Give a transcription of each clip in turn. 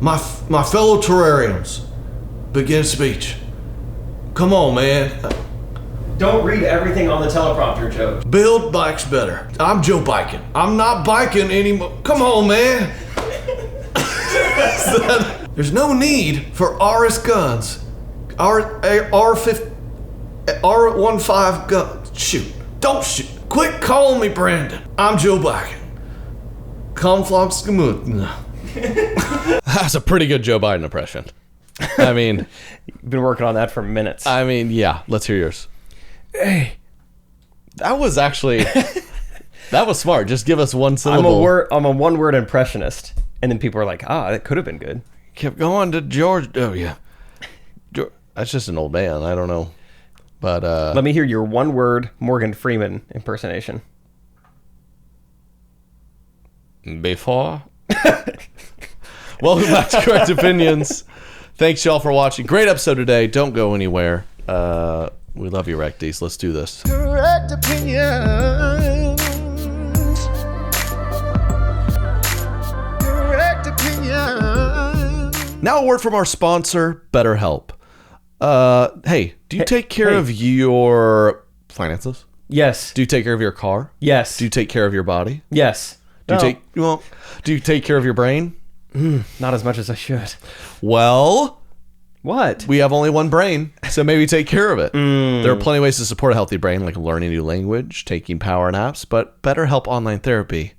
My fellow terrariums, begin speech. Come on, man. Don't read everything on the teleprompter, Joe. Build bikes better. I'm Joe Biking. I'm not biking anymore. Come on, man. There's no need for RS guns. R15 guns. Shoot. Don't shoot. Quit calling me Brandon. I'm Joe Biking. That's a pretty good Joe Biden impression. I mean, You've been working on that for minutes. I mean, yeah. Let's hear yours. Hey, that was actually that was smart. Just give us one syllable. I'm a one-word impressionist, and then people are like, that could have been good. Kept going to George. Oh yeah, that's just an old man. I don't know, but Let me hear your one-word Morgan Freeman impersonation. Before. Welcome back to Correct Opinions. Thanks y'all for watching. Great episode today. Don't go anywhere. We love you, Recties. Let's do this. Correct opinions. Correct opinions. Now a word from our sponsor, BetterHelp. Hey, do you take care of your finances? Yes. Do you take care of your car? Yes. Do you take care of your body? Yes. Do you take care of your brain? Not as much as I should. Well, What? we have only one brain, so maybe take care of it. There are plenty of ways to support a healthy brain, like learning a new language, taking power naps, but BetterHelp Online Therapy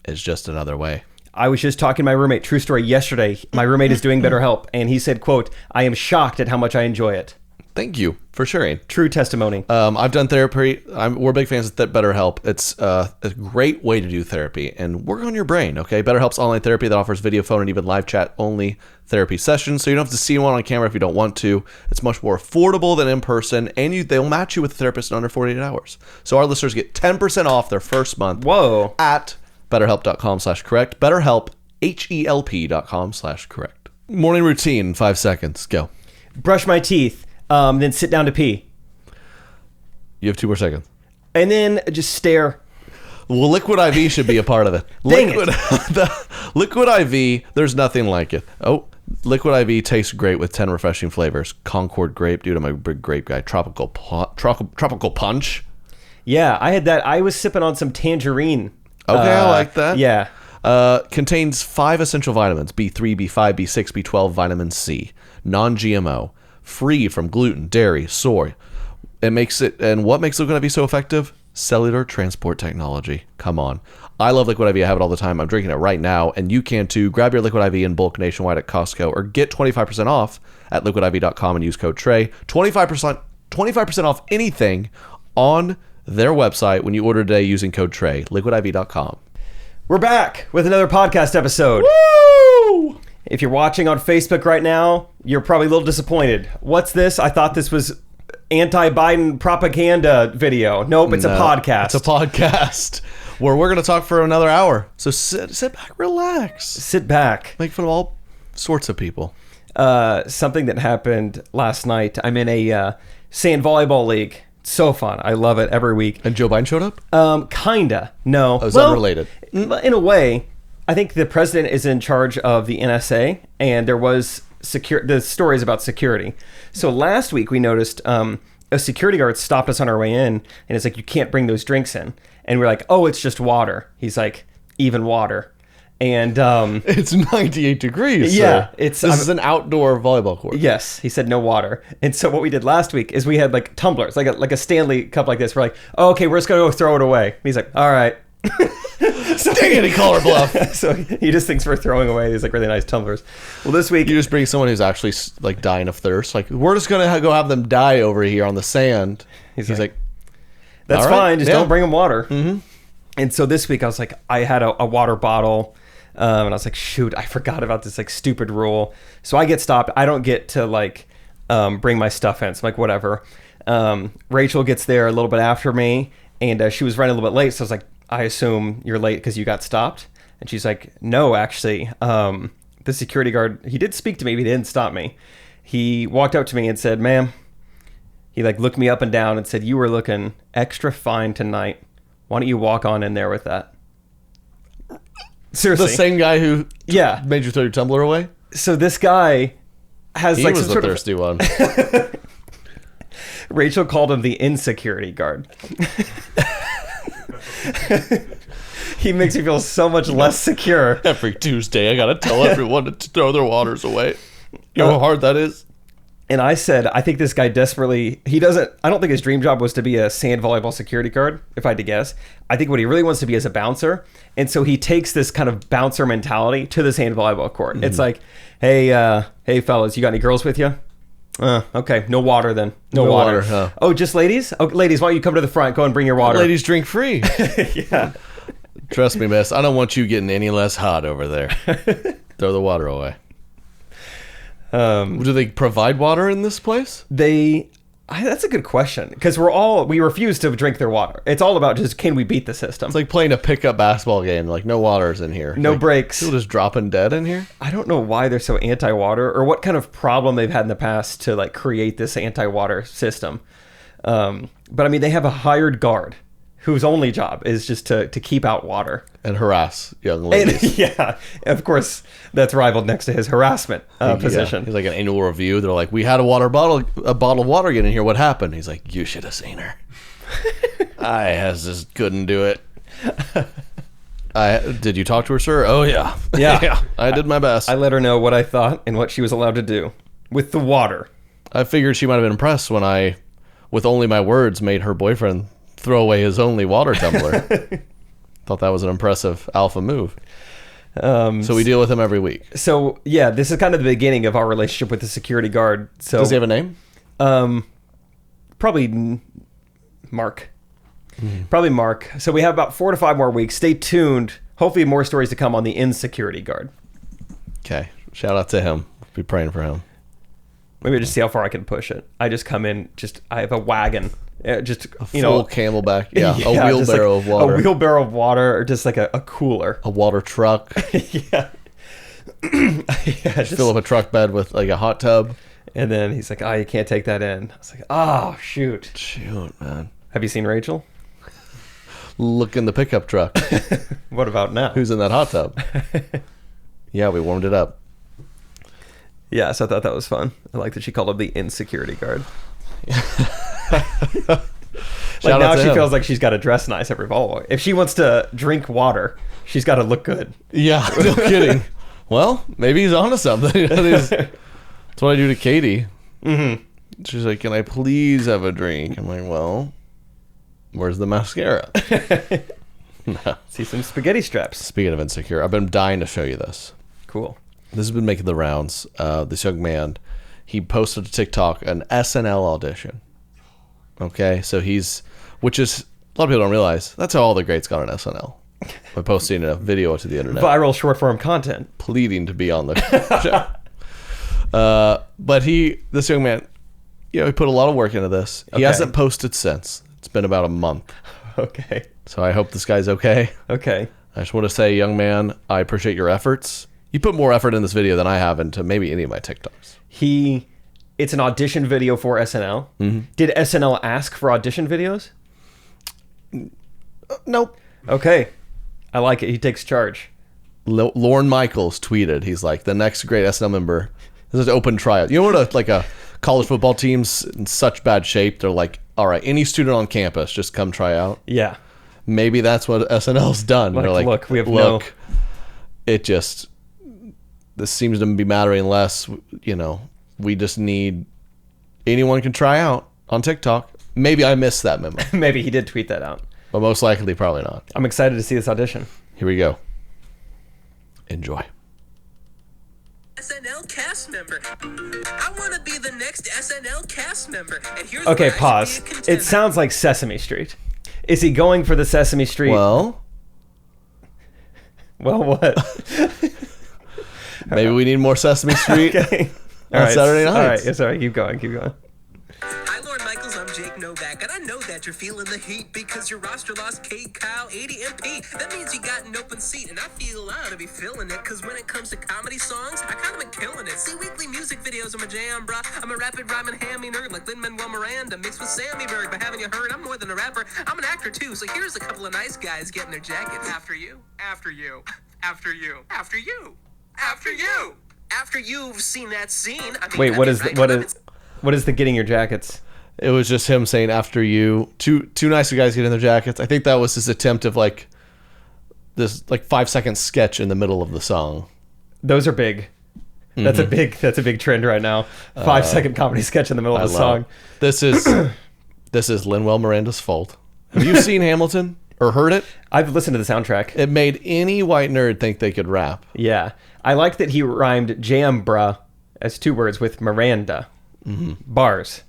is just another way. I was just talking to my roommate, true story, yesterday. My roommate is doing BetterHelp, and he said, quote, I am shocked at how much I enjoy it. Thank you for sharing. True testimony. I've done therapy. We're big fans of BetterHelp. It's a great way to do therapy and work on your brain, okay? BetterHelp's online therapy that offers video, phone, and even live chat only therapy sessions, so you don't have to see anyone on camera if you don't want to. It's much more affordable than in person, and they'll match you with a therapist in under 48 hours. So our listeners get 10% off their first month. Whoa. At BetterHelp.com/correct. BetterHelp, HELP.com/correct. Morning routine, 5 seconds. Go. Brush my teeth, then sit down to pee. You have 2 more seconds. And then just stare. Well, Liquid IV should be a part of it. Dang Liquid IV, there's nothing like it. Oh, Liquid IV tastes great with 10 refreshing flavors. Concord grape, dude, I'm a big grape guy. Tropical punch. Yeah, I had that. I was sipping on some tangerine. Okay, I like that. Yeah. Contains 5 essential vitamins: B3, B5, B6, B12, vitamin C. Non-GMO. Free from gluten, dairy, soy. What makes Liquid IV so effective? Cellular transport technology. Come on. I love Liquid IV. I have it all the time. I'm drinking it right now, and you can too. Grab your Liquid IV in bulk nationwide at Costco, or get 25% off at liquidiv.com and use code Trey. 25% off anything on their website when you order today using code Trey. liquidiv.com. We're back with another podcast episode. Woo! If you're watching on Facebook right now, you're probably a little disappointed. What's this? I thought this was anti-Biden propaganda video. Nope, it's a podcast. It's a podcast where we're going to talk for another hour. So sit back, relax. Sit back. Make fun of all sorts of people. Something that happened last night. I'm in a sand volleyball league. So fun. I love it every week. And Joe Biden showed up? Kinda. No. Oh, is that unrelated? In a way, I think the president is in charge of the NSA, and there was the stories about security. So last week we noticed a security guard stopped us on our way in, and it's like, you can't bring those drinks in. And we're like, oh, it's just water. He's like, even water. And it's 98 degrees. Yeah, so this is an outdoor volleyball court. Yes, he said no water. And so what we did last week is we had like tumblers, like a Stanley cup like this. We're like, oh, okay, we're just gonna go throw it away. And he's like, all right. So dang it, he called her bluff. So he just thinks we're throwing away these like really nice tumblers. Well, this week you just bring someone who's actually like dying of thirst. Like, we're just gonna go have them die over here on the sand. He's like, that's right, fine. Just don't bring them water. Mm-hmm. And so this week I was like, I had a water bottle. And I was like, shoot, I forgot about this like stupid rule. So I get stopped. I don't get to like bring my stuff in. So I'm like, whatever. Rachel gets there a little bit after me, and she was running a little bit late. So I was like, I assume you're late because you got stopped. And she's like, no, actually, the security guard, he did speak to me, but he didn't stop me. He walked up to me and said, ma'am, he like looked me up and down and said, you were looking extra fine tonight. Why don't you walk on in there with that? Seriously. The same guy who made you throw your tumbler away? So this guy has He like was some the sort thirsty one. of. Rachel called him the insecurity guard. He makes me feel so much less secure. Every Tuesday, I gotta tell everyone to throw their waters away. You know how hard that is? And I said, I think this guy desperately, I don't think his dream job was to be a sand volleyball security guard, if I had to guess. I think what he really wants to be is a bouncer. And so he takes this kind of bouncer mentality to the sand volleyball court. Mm-hmm. It's like, hey fellas, you got any girls with you? Okay, no water then. No water. Huh? Oh, just ladies? Oh, ladies, why don't you come to the front? Go and bring your water. Ladies drink free. Yeah. Trust me, miss. I don't want you getting any less hot over there. Throw the water away. Do they provide water in this place? That's a good question, because we refuse to drink their water. It's all about just, can we beat the system? It's like playing a pickup basketball game. Like, no water's in here. No like, breaks. People just dropping dead in here? I don't know why they're so anti-water, or what kind of problem they've had in the past to like create this anti-water system. But I mean, they have a hired guard whose only job is just to keep out water. And harass young ladies. And, yeah, of course, that's rivaled next to his harassment position. He's like an annual review. They're like, we had a bottle of water get in here. What happened? He's like, you should have seen her. I just couldn't do it. Did you talk to her, sir? Oh, yeah. Yeah. I did my best. I let her know what I thought and what she was allowed to do with the water. I figured she might have been impressed when I, with only my words, made her boyfriend throw away his only water tumbler. Thought that was an impressive alpha move. So we deal with him every week. So yeah, this is kind of the beginning of our relationship with the security guard. So does he have a name? Probably Mark. Probably Mark. So we have about 4 to 5 more weeks. Stay tuned. Hopefully more stories to come on the insecurity guard. Okay. Shout out to him. Be praying for him. Maybe just see how far I can push it. I just come in, I have a wagon. Just a full camelback, a wheelbarrow like of water, a wheelbarrow of water, or just like a cooler, a water truck. Yeah, just fill up a truck bed with like a hot tub, and then he's like, "Oh, you can't take that in." I was like, "Oh, shoot, man." Have you seen Rachel? Look in the pickup truck. What about now? Who's in that hot tub? Yeah, we warmed it up. Yeah, so I thought that was fun. I like that she called him the insecurity guard. Like now she feels like she's got to dress nice every ball. If she wants to drink water, she's got to look good. Yeah, no kidding. Well, maybe he's onto something. That's what I do to Katie. Mm-hmm. She's like, "Can I please have a drink?" I'm like, "Well, where's the mascara?" No. See some spaghetti straps. Speaking of insecure, I've been dying to show you this. Cool. This has been making the rounds. This young man, he posted to TikTok an SNL audition. Okay, so which is, a lot of people don't realize, that's how all the greats got on SNL. By posting a video to the internet. Viral short form content. Pleading to be on the show. But this young man, he put a lot of work into this. He hasn't posted since. It's been about a month. Okay. So I hope this guy's okay. Okay. I just want to say, young man, I appreciate your efforts. You put more effort in this video than I have into maybe any of my TikToks. It's an audition video for SNL. Mm-hmm. Did SNL ask for audition videos? Nope. Okay. I like it. He takes charge. Lorne Michaels tweeted, he's like, the next great SNL member. This is an open tryout. You know what a college football team's in such bad shape, they're like, all right, any student on campus, just come try out. Yeah. Maybe that's what SNL's done. They're like, look, this seems to be mattering less. We just need anyone can try out on TikTok. Maybe I missed that memo. Maybe he did tweet that out. But most likely, probably not. I'm excited to see this audition. Here we go. Enjoy. SNL cast member. I want to be the next SNL cast member. And here's okay, pause. It sounds like Sesame Street. Is he going for the Sesame Street? Well, what? Maybe we need more Sesame Street okay. on Saturday nights. All right, it's all right. Keep going. Hi, Lorne Michaels. I'm Jake Novak, and I know that you're feeling the heat because your roster lost Kate, Kyle, 80, and P. That means you got an open seat, and I feel allowed to be feeling it because when it comes to comedy songs, I kind of been killing it. See, weekly music videos are my jam, bruh. I'm a rapid rhyming hammy nerd like Lin-Manuel Miranda mixed with Sammy Berg. But haven't you heard? I'm more than a rapper. I'm an actor, too. So here's a couple of nice guys getting their jackets. After you. After you. After you. After you. After you. After you've seen that scene, I mean, Wait, what is right? what is the getting your jackets? It was just him saying after you. Two nice guys get in their jackets. I think that was his attempt of like this like 5-second sketch in the middle of the song. Those are big. That's a big trend right now. 5-second comedy sketch in the middle of the song. This is Lin-Manuel Miranda's fault. Have you seen Hamilton or heard it? I've listened to the soundtrack. It made any white nerd think they could rap. Yeah. I like that he rhymed jambra as 2 words with Miranda. Bars.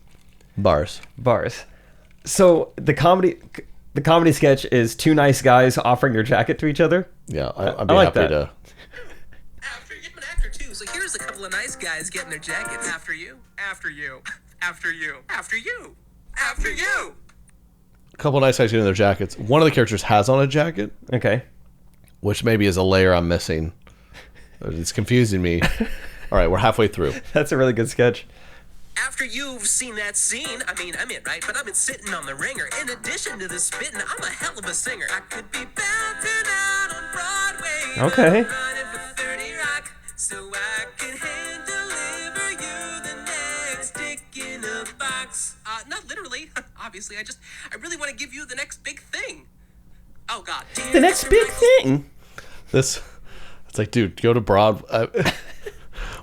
So the comedy sketch is 2 nice guys offering your jacket to each other. Yeah, I'd be I like happy that. to. After two, so here's a couple of nice guys getting their jackets. After you. A couple of nice guys get in their jackets. One of the characters has on a jacket, Okay. which maybe is a layer I'm missing. It's confusing me. All right, we're halfway through. That's a really good sketch. After you've seen that scene, I mean, I'm in, right? But I've been sitting on the ringer. In addition to the spitting, I'm a hell of a singer. I could be bouncing out on Broadway. Okay. Running for 30 Rock, so I can hand deliver you the next dick in a box. Not literally, obviously. I really want to give you the next big thing. Oh, God. The next big thing. It's like, dude, go to Broadway.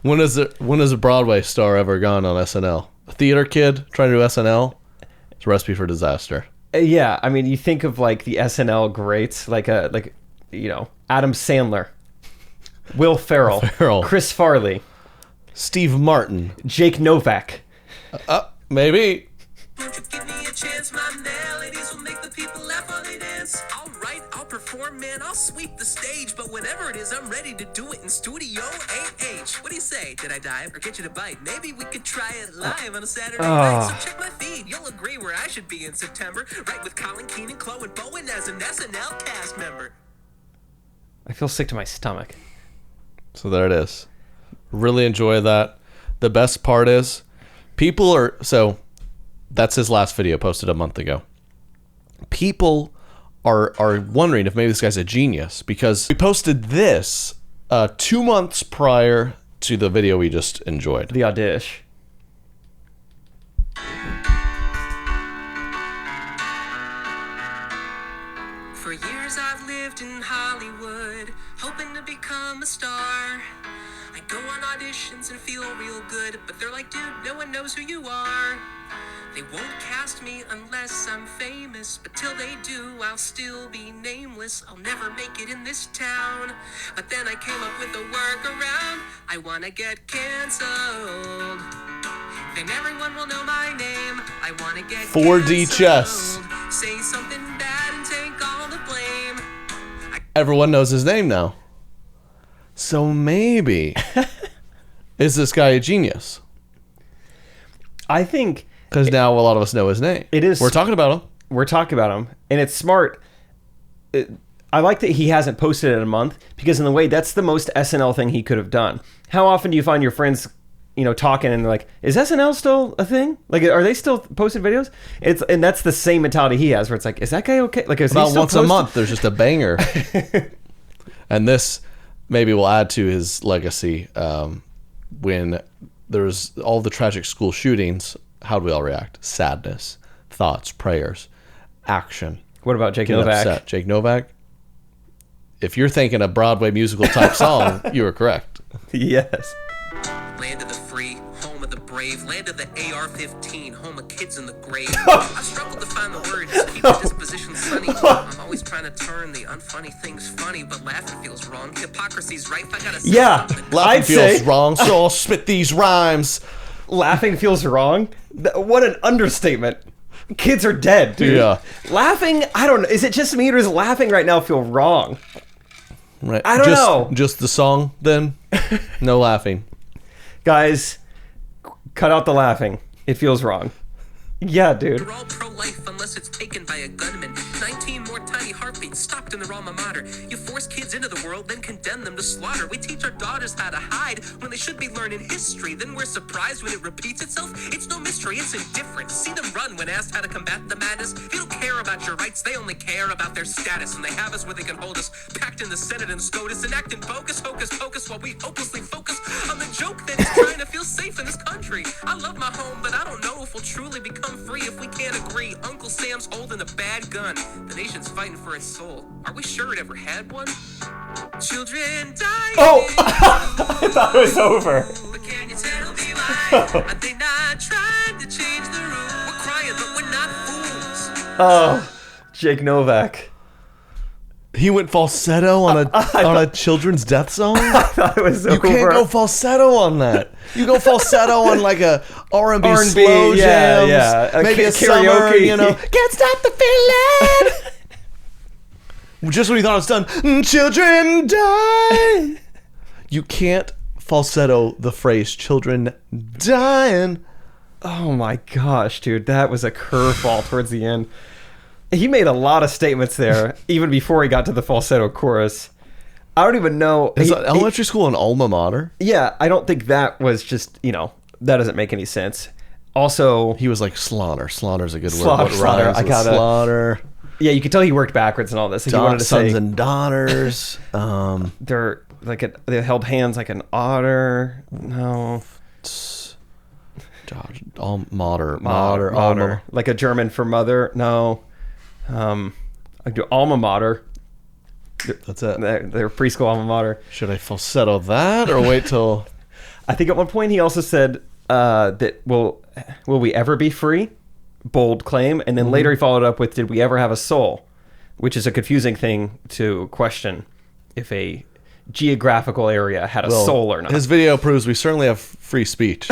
When has a Broadway star ever gone on SNL? A theater kid trying to do SNL? It's a recipe for disaster. Yeah, I mean, you think of like the SNL greats, like Adam Sandler, Will Ferrell, Chris Farley, Steve Martin. Jake Novak. Maybe. Won't you give me a chance? My melodies will make the people laugh while they dance. I'll write, I'll perform, man, I'll sweep the stage. But whenever it is, I'm ready to do it in Studio 8H. What do you say? Did I dive or get you to bite? Maybe we could try it live on a Saturday night. So check my feed. You'll agree where I should be in September. Right with Colin Keenan, Chloe, and Bowen as an SNL cast member. I feel sick to my stomach. So there it is. Really enjoy that. The best part is that's his last video posted a month ago. People are wondering if maybe this guy's a genius because we posted this 2 months prior to the video we just enjoyed. The Audition. For years I've lived in Hollywood, hoping to become a star. I go on auditions and feel real good, but they're like, dude, no one knows who you are. They won't cast me unless I'm famous, but till they do, I'll still be nameless. I'll never make it in this town. But then I came up with a workaround. I wanna get canceled. Then everyone will know my name. I wanna get 4D canceled. chess. Say something bad and take all the blame. Everyone knows his name now. So maybe is this guy a genius? I think Because now a lot of us know his name. It is. We're talking about him. And it's smart. I like that he hasn't posted it in a month because in a way that's the most SNL thing he could have done. How often do you find your friends, talking and they're like, "Is SNL still a thing? Like, are they still posting videos?" And that's the same mentality he has, where it's like, "Is that guy okay? Like, is he about still once posting?" a month there's just a banger." And this maybe will add to his legacy. When there's all the tragic school shootings, how do we all react? Sadness, thoughts, prayers, action. What about Jake Get Novak? upset. Jake Novak. If you're thinking a Broadway musical type song, you were correct. Yes. Land of the free, home of the brave, land of the AR-15, home of kids in the grave. I struggled to find the words to keep the disposition sunny. I'm always trying to turn the unfunny things funny, but laughing feels wrong. Hypocrisy's rife. I gotta say Yeah, something. Laughing I'd feels say wrong, so I'll spit these rhymes. laughing feels wrong. What an understatement. Kids are dead, dude. Yeah. Laughing, I don't know. Is it just me or does laughing right now feel wrong? Right. I don't know. Just the song, then? No laughing. Guys, cut out the laughing. It feels wrong. Yeah, dude. We're all pro-life unless it's taken by a gunman. 19 more tiny heartbeats stopped in their alma mater. You force kids into the world, then condemn them to slaughter. We teach our daughters how to hide when they should be learning history. Then we're surprised when it repeats itself. It's no mystery, it's indifference. See them run when asked how to combat the madness. They don't care about your rights, they only care about their status. And they have us where they can hold us, packed in the Senate and SCOTUS, enacting bogus, hocus pocus, while we hopelessly focus on the joke that is trying to feel safe in this country. I love my home, but I don't know if we'll truly become free if we can't agree. Uncle Sam's holding a bad gun. The nation's fighting for its soul. Are we sure it ever had one? Children die. Oh! I thought it was over. But can you tell me why? Are they not trying to change the rules? We're crying, but we're not fools. Oh, Jake Novak. He went falsetto on a children's death song? I thought it was over. You can't go falsetto on that. You go falsetto on like a R&B slow yeah, jams. yeah. Maybe a Karaoke. summer, you know. Can't stop the feeling. Just when you thought it was done, children die. You can't falsetto the phrase children dying. Oh my gosh, dude. That was a curveball towards the end. He made a lot of statements there, even before he got to the falsetto chorus. I don't even know. Is elementary school an alma mater? Yeah, I don't think that was just, that doesn't make any sense. Also, He was like slaughter. Slaughter's a good Slaughter, word. What slaughter. rhymes I with gotta- slaughter. yeah, you could tell he worked backwards and all this. Like he wanted to Sons say and daughters. they're like they held hands like an otter. No, Mater. like a German for mother. No, I do alma mater. That's it. They're preschool alma mater. Should I falsetto that or wait till? I think at one point he also said that will we ever be free? Bold claim. And then later he followed up with, did we ever have a soul? Which is a confusing thing to question if a geographical area had a soul or not. His video proves we certainly have free speech.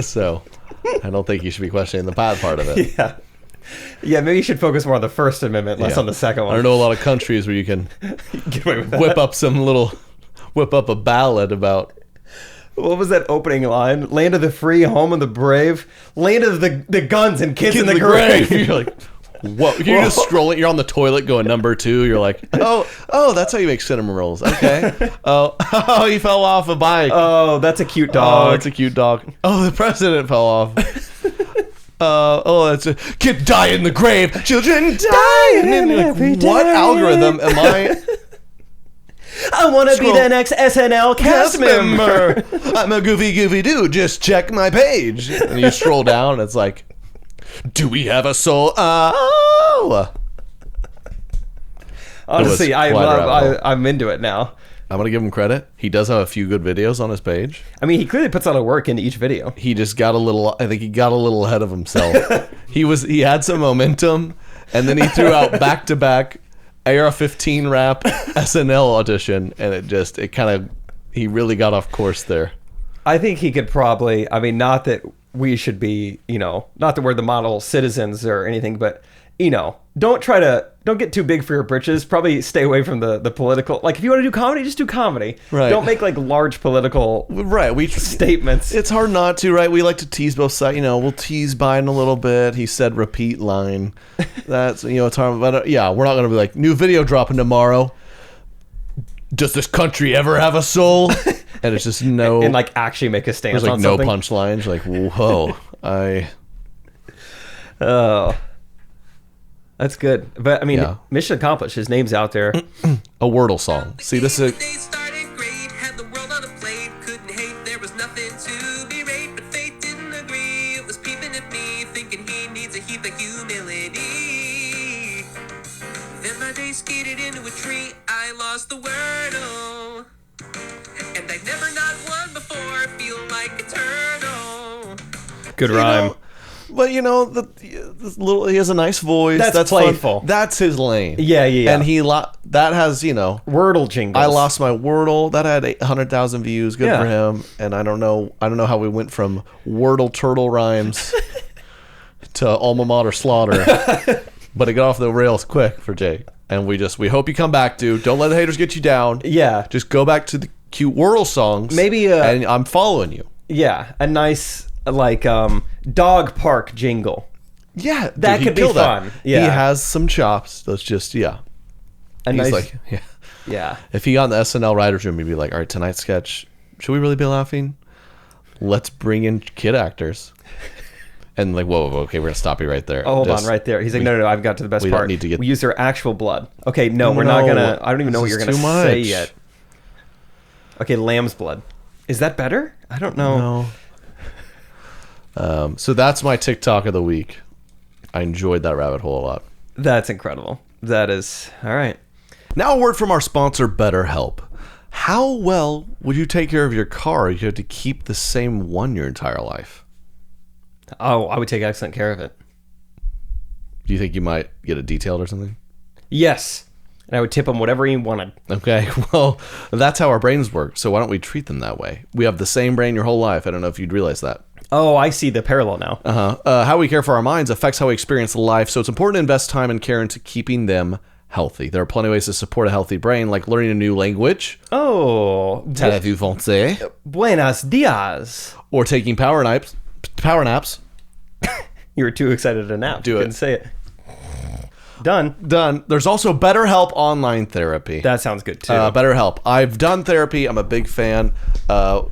So I don't think you should be questioning the bad part of it. Yeah, maybe you should focus more on the First Amendment, less on the second one. I don't know a lot of countries where you can Get away with that. whip up a ballad about. What was that opening line? Land of the free, home of the brave, land of the guns and kids in the grave. You're like, what? You're just scrolling. You're on the toilet going number 2. You're like, oh, that's how you make cinnamon rolls. Okay. Oh, he fell off a bike. Oh, that's a cute dog. Oh, that's a cute dog. Oh, the president fell off. That's a kid die in the grave. Children die. And then you're like, what algorithm am I? I want to be the next SNL cast member. I'm a goofy dude. Just check my page. And you scroll down, and it's like, do we have a soul? Honestly, I'm into it now. I'm gonna give him credit. He does have a few good videos on his page. I mean, he clearly puts a lot of work into each video. He just got a little. I think he got a little ahead of himself. He had some momentum, and then he threw out back-to-back AR-15 rap SNL audition, and he really got off course there. I think he could probably, not that we should be, not that we're the model citizens or anything, but, don't get too big for your britches. Probably stay away from the political. Like, if you want to do comedy, just do comedy. Right. Don't make, large political statements. It's hard not to, right? We like to tease both sides. We'll tease Biden a little bit. He said repeat line. That's, it's hard. But, we're not going to be like, new video dropping tomorrow. Does this country ever have a soul? And it's just no. And actually make a stance There's on no something. punchlines. Like, whoa. Oh. That's good. But, mission accomplished. His name's out there. A Wordle song. See, this is. They started great, had the world on a plate, couldn't hate, there was nothing to be rate, but fate didn't agree. It was peeping at me, thinking he needs a heap of humility. Then my day skated into a tree, I lost the Wordle. And I've never not won before, feel like eternal. Good rhyme. But he has a nice voice. That's playful. Fun. That's his lane. Yeah. And that has, Wordle jingles. I lost my Wordle. That had 800,000 views. Good for him. And I don't know how we went from Wordle turtle rhymes to alma mater slaughter. But it got off the rails quick for Jake. And we hope you come back, dude. Don't let the haters get you down. Yeah. Just go back to the cute Wordle songs. Maybe and I'm following you. Yeah, a nice dog park jingle. Yeah, That he'd could be kill that. fun. Yeah. He has some chops. Let's just, A He's nice, like, yeah. yeah. If he got in the SNL writers room, he'd be like, all right, tonight's sketch, should we really be laughing? Let's bring in kid actors. And like, whoa, okay, we're going to stop you right there. Oh, hold on, right there. He's like, no, I've got to the best we part. don't need to get- We use their actual blood. Okay, no, we're not going to, I don't even know what this you're is going to too say much. yet. Okay, lamb's blood. Is that better? I don't know. No. So that's my TikTok of the week. I enjoyed that rabbit hole a lot. That's incredible. That is, all right. Now a word from our sponsor, BetterHelp. How well would you take care of your car if you had to keep the same one your entire life? Oh, I would take excellent care of it. Do you think you might get it detailed or something? Yes. And I would tip him whatever he wanted. Okay, well, that's how our brains work, so why don't we treat them that way? We have the same brain your whole life. I don't know if you'd realize that. Oh, I see the parallel now. How we care for our minds affects how we experience life, so it's important to invest time and care into keeping them healthy. There are plenty of ways to support a healthy brain, like learning a new language, Oh. Televu Français, Buenos dias. or taking power naps. You were too excited to nap. Do You it. couldn't say it. Done. Done. There's also BetterHelp online therapy. That sounds good too. BetterHelp. I've done therapy. I'm a big fan. What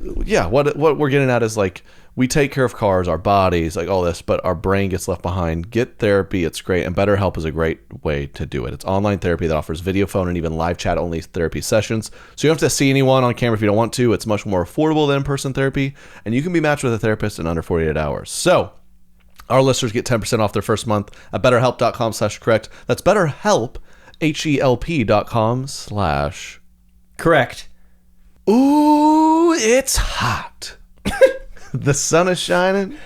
we're getting at is like we take care of cars, our bodies, like all this, but our brain gets left behind. Get therapy. It's great. And BetterHelp is a great way to do it. It's online therapy that offers video, phone, and even live chat only therapy sessions. So you don't have to see anyone on camera if you don't want to. It's much more affordable than in-person therapy. And you can be matched with a therapist in under 48 hours. So our listeners get 10% off their first month at betterhelp.com/correct. That's BetterHelp, HELP.com/ Correct. Ooh, it's hot. The sun is shining.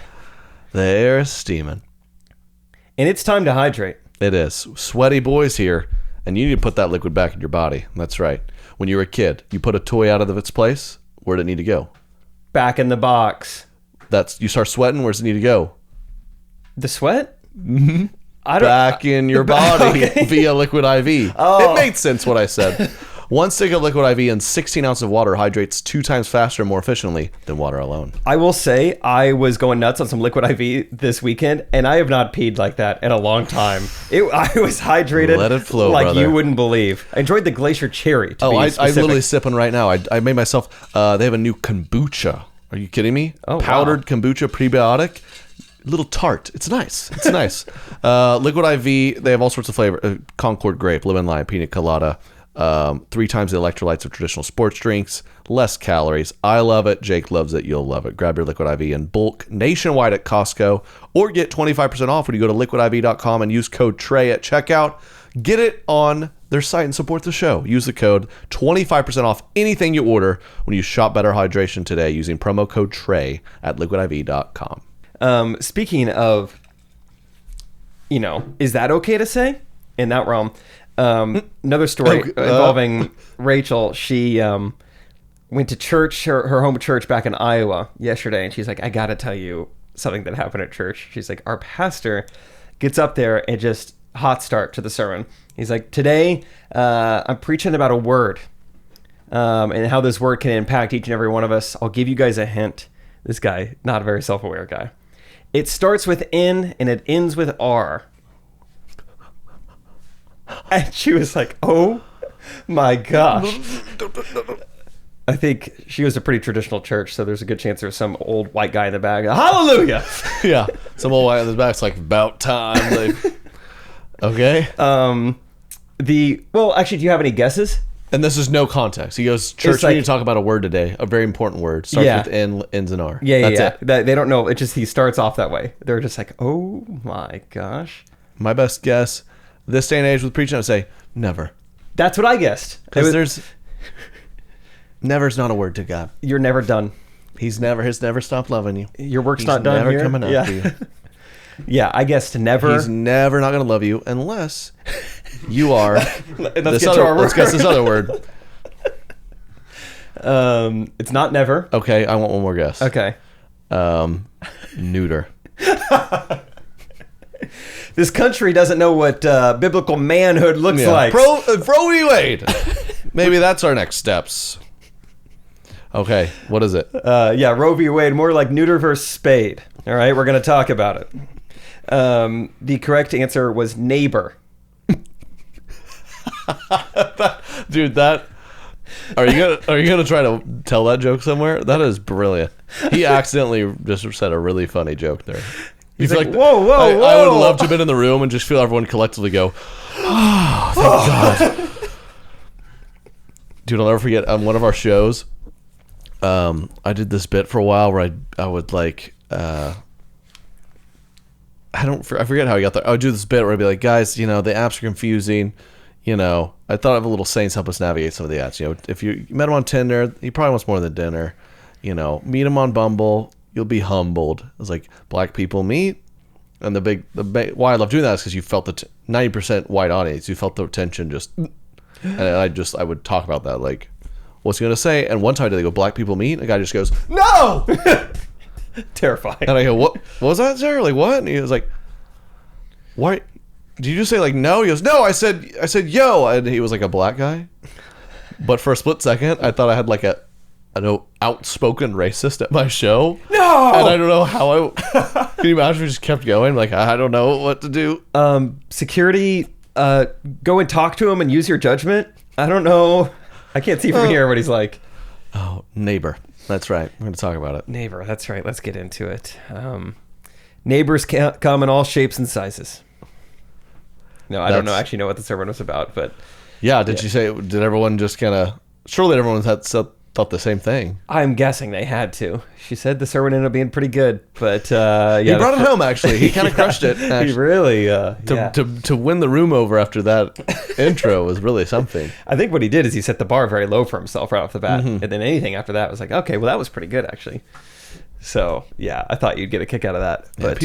The air is steaming. And it's time to hydrate. It is. Sweaty boys here. And you need to put that liquid back in your body. That's right. When you were a kid, you put a toy out of its place. Where'd it need to go? Back in the box. You start sweating. Where's it need to go? The sweat? Mm-hmm. I don't. Back in your body Okay. via liquid IV. Oh. It made sense what I said. One stick of liquid IV and 16 ounces of water hydrates 2 times faster and more efficiently than water alone. I will say I was going nuts on some liquid IV this weekend, and I have not peed like that in a long time. I was hydrated. Let it flow, like brother. you wouldn't believe. I enjoyed the Glacier Cherry. To be I'm specific. literally sipping right now. I made myself. They have a new kombucha. Are you kidding me? Oh, Powdered wow. kombucha prebiotic. Little tart. It's nice. It's nice. Liquid IV. They have all sorts of flavor. Concord grape, lemon lime, pina colada. 3 times the electrolytes of traditional sports drinks. Less calories. I love it. Jake loves it. You'll love it. Grab your Liquid IV in bulk nationwide at Costco, or get 25% off when you go to liquidiv.com and use code Trey at checkout. Get it on their site and support the show. Use the code 25% off anything you order when you shop Better Hydration today using promo code Trey at liquidiv.com. Speaking of, is that okay to say in that realm? Another story involving Rachel. She went to church, her home church back in Iowa yesterday, and she's like, I gotta tell you something that happened at church. She's like, our pastor gets up there and just hot start to the sermon. He's like, today I'm preaching about a word and how this word can impact each and every one of us. I'll give you guys a hint. This guy, not a very self-aware guy. It starts with N and it ends with R. And she was like, oh my gosh. I think she was a pretty traditional church, so there's a good chance there's some old white guy in the back. Hallelujah! Yeah. Some old guy in the back's like, about time. Like, okay. Well, actually, do you have any guesses? And this is no context. He goes, church, It's we like- need to talk about a word today. A very important word. Starts Yeah. with N, ends in R. Yeah, That's it. They don't know. It just, he starts off that way. They're just like, oh my gosh. My best guess, this day and age with preaching, I would say never. That's what I guessed. Because never's not a word to God. You're never done. He's never stopped loving you. Your work's He's not done never here? coming Yeah. after you. Yeah, I guessed never. He's never not going to love you unless you are. Let's get to our let's word. guess this other word. It's not never. Okay, I want one more guess. Okay. Neuter. This country doesn't know what biblical manhood looks like. Roe v. Wade. Maybe that's our next steps. Okay, what is it? Yeah, Roe v. Wade, more like neuter versus spade. All right, we're going to talk about it. The correct answer was neighbor. Dude, that are you gonna try to tell that joke somewhere? That is brilliant. He accidentally just said a really funny joke there. He's feel like, whoa. I would love to have been in the room and just feel everyone collectively go, oh, thank God. Dude, I'll never forget on one of our shows, I did this bit for a while where I would like I forget how I got there. I would do this bit where I'd be like, guys, the apps are confusing. I thought of a little sayings help us navigate some of the ads. If you met him on Tinder, he probably wants more than dinner. Meet him on Bumble, you'll be humbled. It was like black people meet, and why I love doing that is because you felt the 90% white audience. You felt the tension just, and I would talk about that like, what's he gonna say? And one time they go, black people meet. A guy just goes, no. Terrifying. And I go, what was that, sir? Like what? And he was like, what? Did you just say like no? He goes, no, I said yo, and he was like a black guy. But for a split second, I thought I had like an outspoken racist at my show. No! And I don't know how can you imagine if we just kept going? Like, I don't know what to do. Security, go and talk to him and use your judgment. I don't know. I can't see from here what he's like. Oh, neighbor. That's right. We're going to talk about it. Neighbor, that's right. Let's get into it. Neighbors come in all shapes and sizes. No, I don't actually know what the sermon was about, but... Yeah, did everyone just kind of... Surely everyone thought the same thing. I'm guessing they had to. She said the sermon ended up being pretty good, but... yeah, he brought it home, actually. He kind of crushed it. He really... To win the room over after that intro was really something. I think what he did is he set the bar very low for himself right off the bat, and then anything after that was like, okay, well, that was pretty good, actually. So, yeah, I thought you'd get a kick out of that. But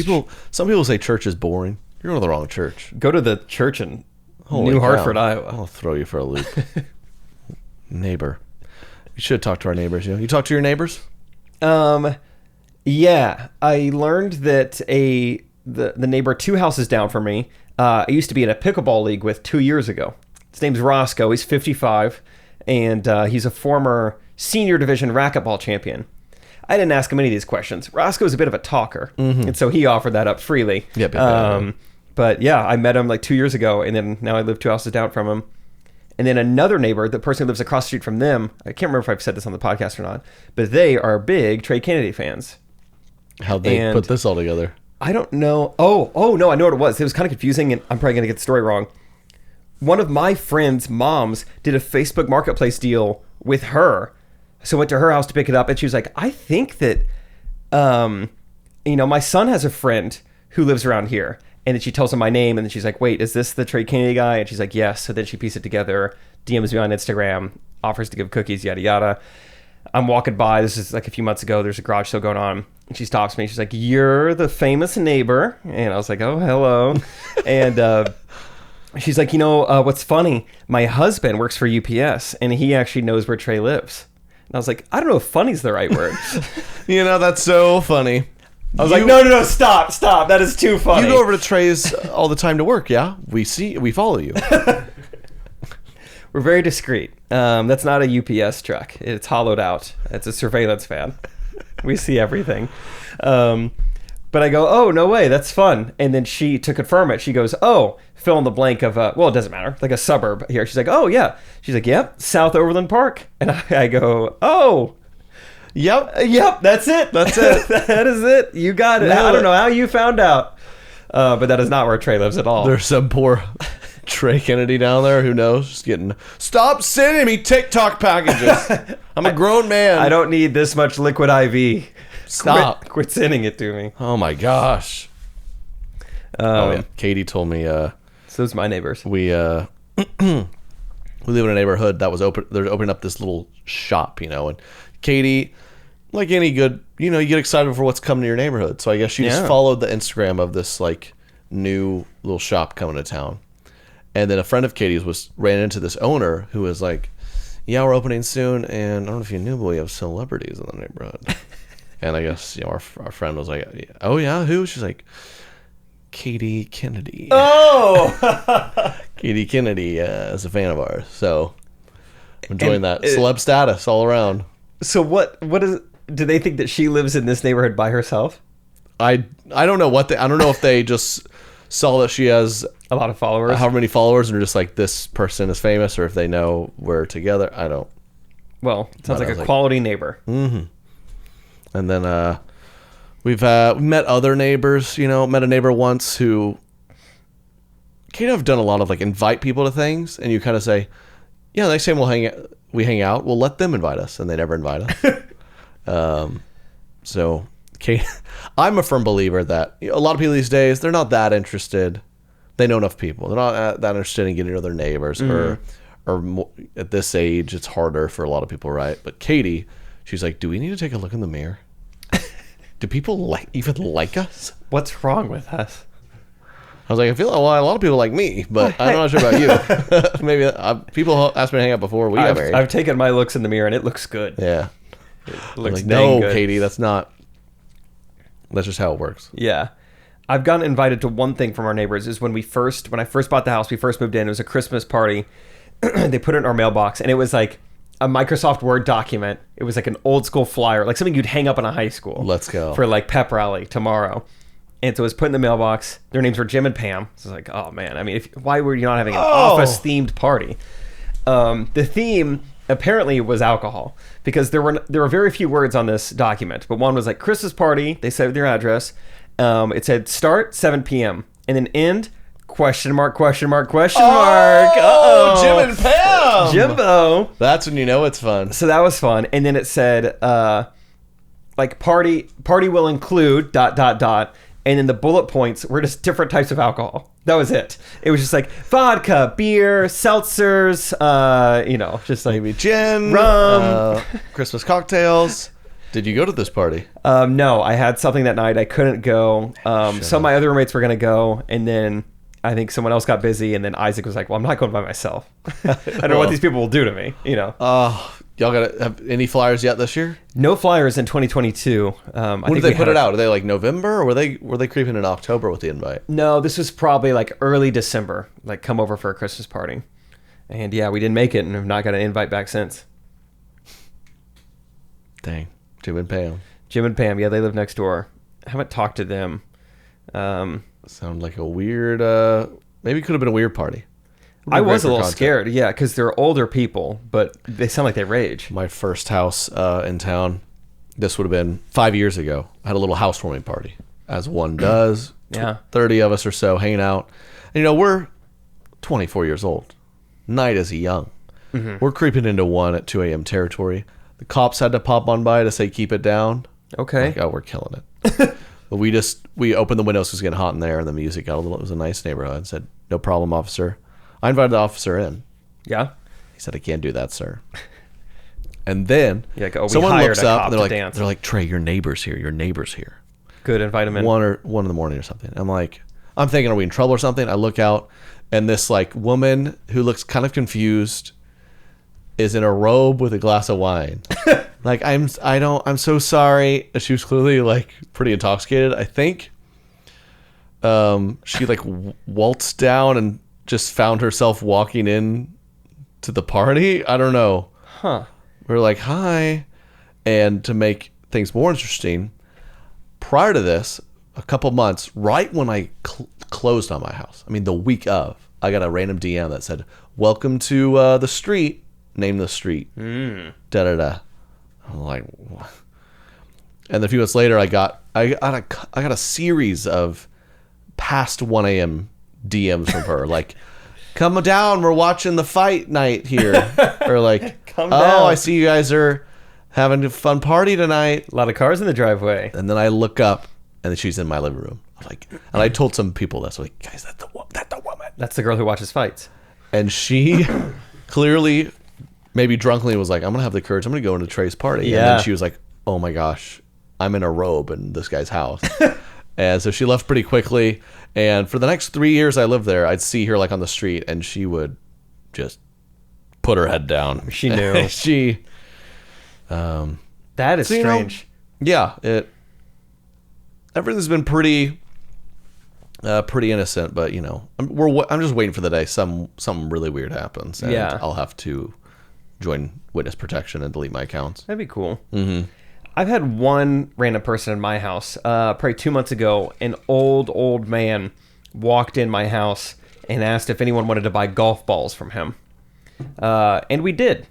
some people say church is boring. You're going to the wrong church. Go to the church in New Hartford, Iowa. I'll throw you for a loop. Neighbor. You should talk to our neighbors. You talk to your neighbors? Yeah. I learned that the neighbor 2 houses down from me, I used to be in a pickleball league with 2 years ago. His name's Roscoe. He's 55, and he's a former senior division racquetball champion. I didn't ask him any of these questions. Roscoe's a bit of a talker, and so he offered that up freely. Yep. But yeah, I met him like 2 years ago, and then now I live 2 houses down from him. And then another neighbor, the person who lives across the street from them, I can't remember if I've said this on the podcast or not, but they are big Trey Kennedy fans. How'd they put this all together? I don't know. Oh, no, I know what it was. It was kind of confusing, and I'm probably going to get the story wrong. One of my friend's moms did a Facebook Marketplace deal with her. So I went to her house to pick it up, and she was like, I think that, my son has a friend who lives around here. And then she tells him my name, and then she's like, wait, is this the Trey Kennedy guy? And she's like, yes. So then she pieced it together, DMs me on Instagram, offers to give cookies, yada, yada. I'm walking by. This is like a few months ago. There's a garage sale going on. And she stops me. She's like, you're the famous neighbor. And I was like, oh, hello. And she's like, what's funny? My husband works for UPS, and he actually knows where Trey lives. And I was like, I don't know if funny's the right word. That's so funny. I was like, no, stop. That is too funny. You go over to Trey's all the time to work, yeah? We follow you. We're very discreet. That's not a UPS truck. It's hollowed out. It's a surveillance van. We see everything. But I go, oh, no way, that's fun. And then to confirm it, she goes, oh, fill in the blank of, it doesn't matter, like a suburb here. She's like, oh, yeah. She's like, yep, South Overland Park. And I go, oh. Yep, that's it. That is it. You got it. I don't know how you found out. But that is not where Trey lives at all. There's some poor Trey Kennedy down there, who knows, just getting, stop sending me TikTok packages. I'm a grown man. I don't need this much liquid IV. Stop. Quit sending it to me. Oh my gosh. Katie told me, so those my neighbors. We live in a neighborhood that was open. They're opening up this little shop, and Katie, like any good, you get excited for what's coming to your neighborhood. So I guess she just followed the Instagram of this like new little shop coming to town. And then a friend of Katie's ran into this owner who was like, yeah, we're opening soon. And I don't know if you knew, but we have celebrities in the neighborhood. And I guess, our friend was like, oh yeah, who? She's like, Katie Kennedy. Oh! Katie Kennedy is a fan of ours. So I'm enjoying that celeb status all around. So what is, do they think that she lives in this neighborhood by herself? I don't know I don't know if they just saw that she has A lot of followers. however many followers and are just like, this person is famous, or if they know we're together. I don't. Well, it sounds But I like was a like- quality neighbor. And then we've met other neighbors. Met a neighbor once who kind of done a lot of like invite people to things, and you kind of say, yeah, next time we hang out, we'll let them invite us, and they never invite us. So Kate, I'm a firm believer that a lot of people these days, they're not that interested. They know enough people. They're not that interested in getting to know their neighbors, or more, at this age, it's harder for a lot of people, right? But Katie, she's like, do we need to take a look in the mirror? Do people even like us? What's wrong with us? I was like, I feel a lot of people like me, but I'm not sure about you. Maybe people asked me to hang out before we got married. I've taken my looks in the mirror and it looks good. Yeah. It I'm looks like, dang no, good. Katie, that's just how it works. Yeah. I've gotten invited to one thing from our neighbors is when I first bought the house, we first moved in, it was a Christmas party. They put it in our mailbox and it was like a Microsoft Word document. It was like an old school flyer, like something you'd hang up in a high school. Let's go. For like pep rally tomorrow. And so it was put in the mailbox. Their names were Jim and Pam. So it's like, oh man, I mean, why were you not having an office themed party? The theme apparently was alcohol, because there were very few words on this document, but one was like Christmas party. They said their address. It said start 7 p.m. and then end ? Oh, Jim and Pam! Jimbo. That's when you know it's fun. So that was fun. And then it said like party will include ... And then the bullet points were just different types of alcohol. That was it. It was just like vodka, beer, seltzers, just like Maybe gin, rum, Christmas cocktails. Did you go to this party? No, I had something that night. I couldn't go. Some of my other roommates were going to go. And then I think someone else got busy. And then Isaac was like, well, I'm not going by myself. I don't know what these people will do to me, Y'all got have any flyers yet this year? No flyers in 2022. When did they put it out? Are they like November, or were they creeping in October with the invite? No, this was probably like early December. Like come over for a Christmas party. And yeah, we didn't make it and have not got an invite back since. Dang. Jim and Pam. Jim and Pam, yeah, they live next door. I haven't talked to them. Sound like a weird, maybe it could have been a weird party. I was a little content. scared, yeah, because they're older people, but they sound like they rage. My first house in town, this would have been 5 years ago. I had a little housewarming party, as one does. Yeah. 30 of us or so hanging out. And, we're 24 years old. Night is young. Mm-hmm. We're creeping into 1 at 2 a.m. territory. The cops had to pop on by to say, keep it down. Okay. Like, oh, we're killing it. But we opened the windows because it was getting hot in there, and the music got a little, it was a nice neighborhood. And said, no problem, officer. I invited the officer in. Yeah. He said, I can't do that, sir. And then Yeah, we someone hired looks a up cop and they're to like, dance. they're like, Trey, your neighbor's here. Your neighbor's here. Good, invite them in. 1 in the morning or something. I'm thinking, are we in trouble or something? I look out, and this like woman who looks kind of confused is in a robe with a glass of wine. Like, I'm so sorry. She was clearly like pretty intoxicated, I think. She like waltzed down and just found herself walking in to the party. I don't know. Huh. We were like, hi. And to make things more interesting, prior to this, a couple months, right when I closed on my house, I mean, the week of, I got a random DM that said, welcome to the street. Name the street. Da-da-da. I'm like, what? And then a few months later, I got a series of past 1 a.m. DMs from her, like, come down, we're watching the fight night here. Or like, Come down. I see you guys are having a fun party tonight. A lot of cars in the driveway. And then I look up, and then she's in my living room. I'm like, and I told some people this, like, guys, that's the woman. That's the girl who watches fights. And she clearly, maybe drunkenly, was like, I'm gonna have the courage. I'm gonna go into Trey's party. And Yeah. then she was like, oh my gosh, I'm in a robe in this guy's house. And so she left pretty quickly. And for the next 3 years I lived there, I'd see her like on the street, and she would just put her head down. She knew. That is strange. Everything's been pretty innocent, but I'm just waiting for the day something really weird happens, and Yeah. I'll have to join witness protection and delete my accounts. That'd be cool. Mm-hmm. I've had one random person in my house. Probably 2 months ago, an old man walked in my house and asked if anyone wanted to buy golf balls from him. And we did.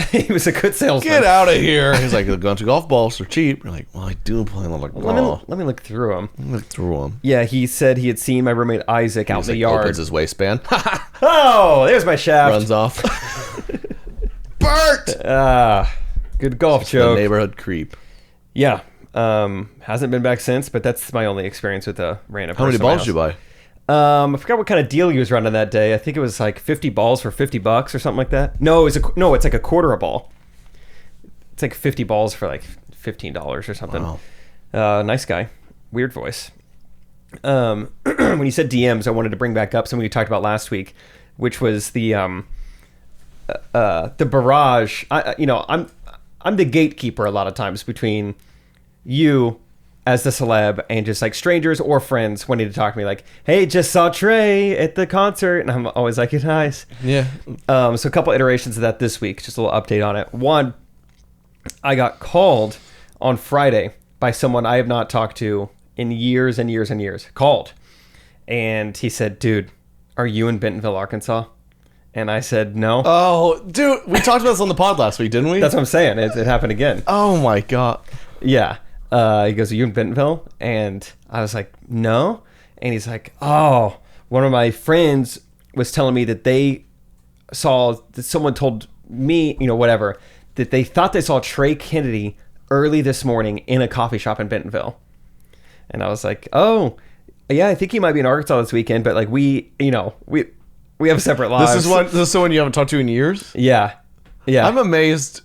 He was a good salesman. Get out of here. He's like, a bunch of golf balls are cheap. You're like, well, I do play a lot of golf. Let me look through them. Look through them. Yeah, he said he had seen my roommate Isaac out in the yard. Opens his waistband. Oh, there's my shaft. Runs off. Bert! Good golf The joke. neighborhood creep. Yeah. Hasn't been back since, but that's my only experience with a random person. How many in my balls house. did you buy? I forgot what kind of deal he was running that day. I think it was like 50 balls for $50 or something like that. No, it's like a quarter a ball. It's like 50 balls for like $15 or something. Wow. Nice guy. Weird voice. When you said DMs, I wanted to bring back up something we talked about last week, which was the barrage. I'm the gatekeeper a lot of times between you as the celeb and just like strangers or friends wanting to talk to me, like, hey, just saw Trey at the concert, and I'm always like, nice. Yeah. So a couple iterations of that this week, just a little update on it. One, I got called on Friday by someone I have not talked to in years and years and years. Called. And he said, dude, are you in Bentonville, Arkansas? And I said, no. Oh, dude, we talked about this on the pod last week, didn't we? That's what I'm saying. It happened again. Oh, my God. Yeah. He goes, are you in Bentonville? And I was like, no. And he's like, oh, one of my friends was telling me that they saw, that someone told me, whatever, that they thought they saw Trey Kennedy early this morning in a coffee shop in Bentonville. And I was like, oh, yeah, I think he might be in Arkansas this weekend, but like we have separate lives. This is someone you haven't talked to in years? Yeah. Yeah. I'm amazed.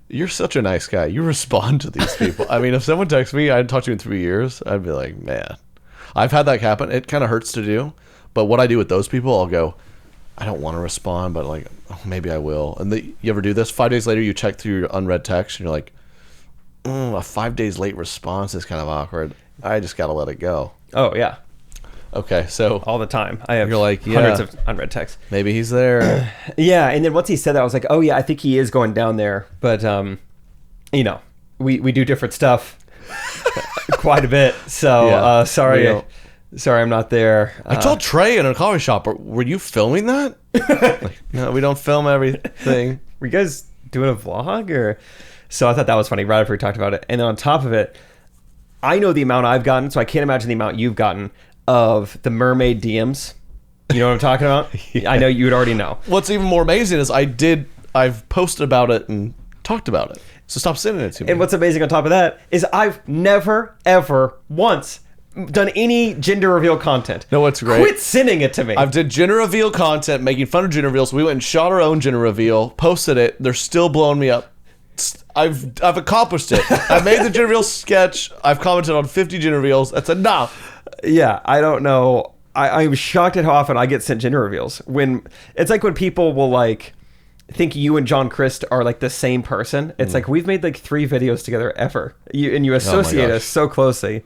You're such a nice guy. You respond to these people. I mean, if someone texts me, I'd talk to you in 3 years, I'd be like, man. I've had that happen. It kind of hurts to do. But what I do with those people, I'll go, I don't want to respond, but like, oh, maybe I will. And you ever do this? 5 days later, you check through your unread text, and you're like, a 5 days late response is kind of awkward. I just got to let it go. Oh, yeah. Okay, so All the time. I have You're like, hundreds yeah. of unread texts. maybe he's there. Yeah, and then once he said that, I was like, oh, yeah, I think he is going down there. But, we do different stuff quite a bit. So, Yeah. sorry, I'm not there. I told Trey in a coffee shop, were you filming that? Like, no, we don't film everything. Were you guys doing a vlog? Or so I thought that was funny right after we talked about it. And then on top of it, I know the amount I've gotten, so I can't imagine the amount you've gotten of the mermaid DMs. You know what I'm talking about? Yeah. I know you would already know. What's even more amazing is I've posted about it and talked about it. So stop sending it to me. And what's amazing on top of that is I've never, ever, once done any gender reveal content. No, what's great? Quit sending it to me. I've did gender reveal content, making fun of gender reveals. We went and shot our own gender reveal, posted it. They're still blowing me up. I've accomplished it. I made the gender reveal sketch. I've commented on 50 gender reveals. That's enough. Yeah, I don't know. I'm shocked at how often I get sent gender reveals. When it's like when people will like think you and John Christ are like the same person. It's like we've made like 3 videos together ever. You associate us so closely.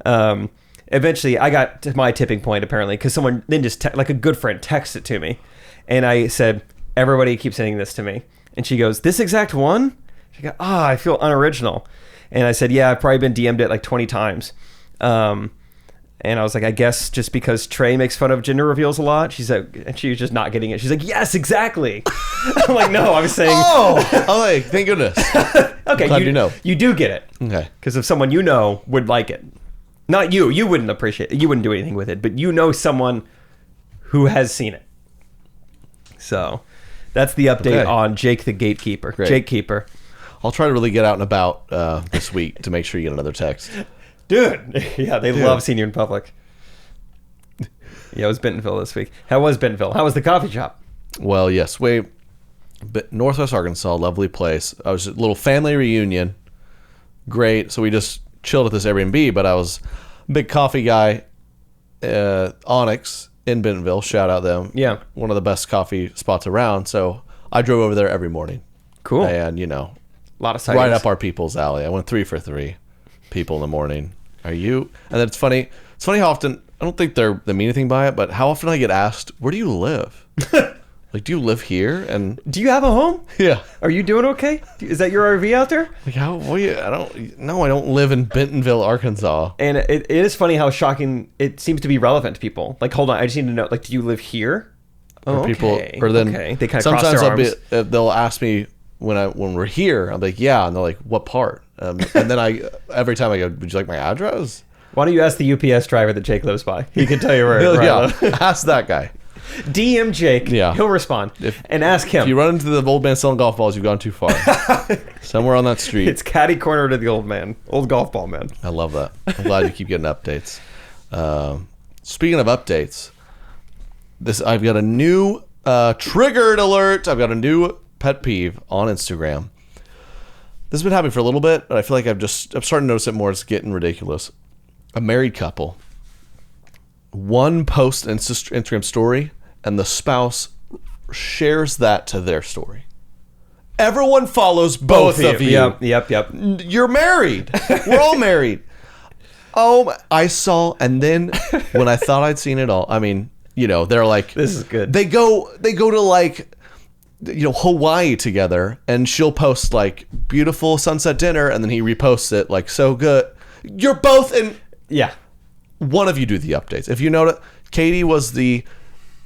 Eventually, I got to my tipping point apparently because someone then just like a good friend texted it to me, and I said, "Everybody keeps sending this to me," and she goes, "This exact one?" She goes, I feel unoriginal," and I said, "Yeah, I've probably been DM'd it like 20 times." And I was like, I guess just because Trey makes fun of gender reveals a lot. She said, and she was just not getting it. She's like, yes, exactly. I'm like, no, I was saying. Oh, like, thank goodness. Okay, Glad you know. You do get it. Okay. Because if someone you know would like it. Not you. You wouldn't appreciate it. You wouldn't do anything with it. But you know someone who has seen it. So that's the update on Jake the Gatekeeper. Great. Gatekeeper. I'll try to really get out and about this week to make sure you get another text. Dude. Yeah, they love seeing you in public. Yeah, it was Bentonville this week. How was Bentonville? How was the coffee shop? Well, yes. Northwest Arkansas, lovely place. I was a little family reunion. Great. So we just chilled at this Airbnb, but I was a big coffee guy. Onyx in Bentonville, shout out them. Yeah. One of the best coffee spots around. So I drove over there every morning. Cool. And, a lot of sightings. Right up our people's alley. I went 3 for 3 people in the morning. Are you? And then it's funny how often, I don't think they mean anything by it, but how often I get asked, where do you live? Like, do you live here? And Do you have a home? yeah, Are you doing okay? Is that your RV out there? like how? What I don't live in Bentonville, Arkansas. And it is funny how shocking it seems to be relevant to people. Like, hold on, I just need to know. Like, do you live here? Oh, People, okay. or then okay. They kind of cross sometimes their arms. they'll ask me when we're here. I'm like, yeah, and they're like, what part? And then every time I go, would you like my address? Why don't you ask the UPS driver that Jake lives by? He can tell you where. Where I live. Yeah, ask that guy. DM Jake. Yeah. He'll respond. And ask him. If you run into the old man selling golf balls, you've gone too far. Somewhere on that street. It's catty corner to the old golf ball man. I love that. I'm glad you keep getting updates. Speaking of updates, I've got a new triggered alert. I've got a new pet peeve on Instagram. This has been happening for a little bit, but I feel like I'm starting to notice it more. It's getting ridiculous. A married couple. One post Instagram story, and the spouse shares that to their story. Everyone follows both of you. Yep. You're married. We're all married. Oh, I saw, and then when I thought I'd seen it all, I mean, they're like, This is good. They go to like, Hawaii together, and she'll post like beautiful sunset dinner, and then he reposts it like so good. You're both in. Yeah. One of you do the updates. If you notice, Katie was the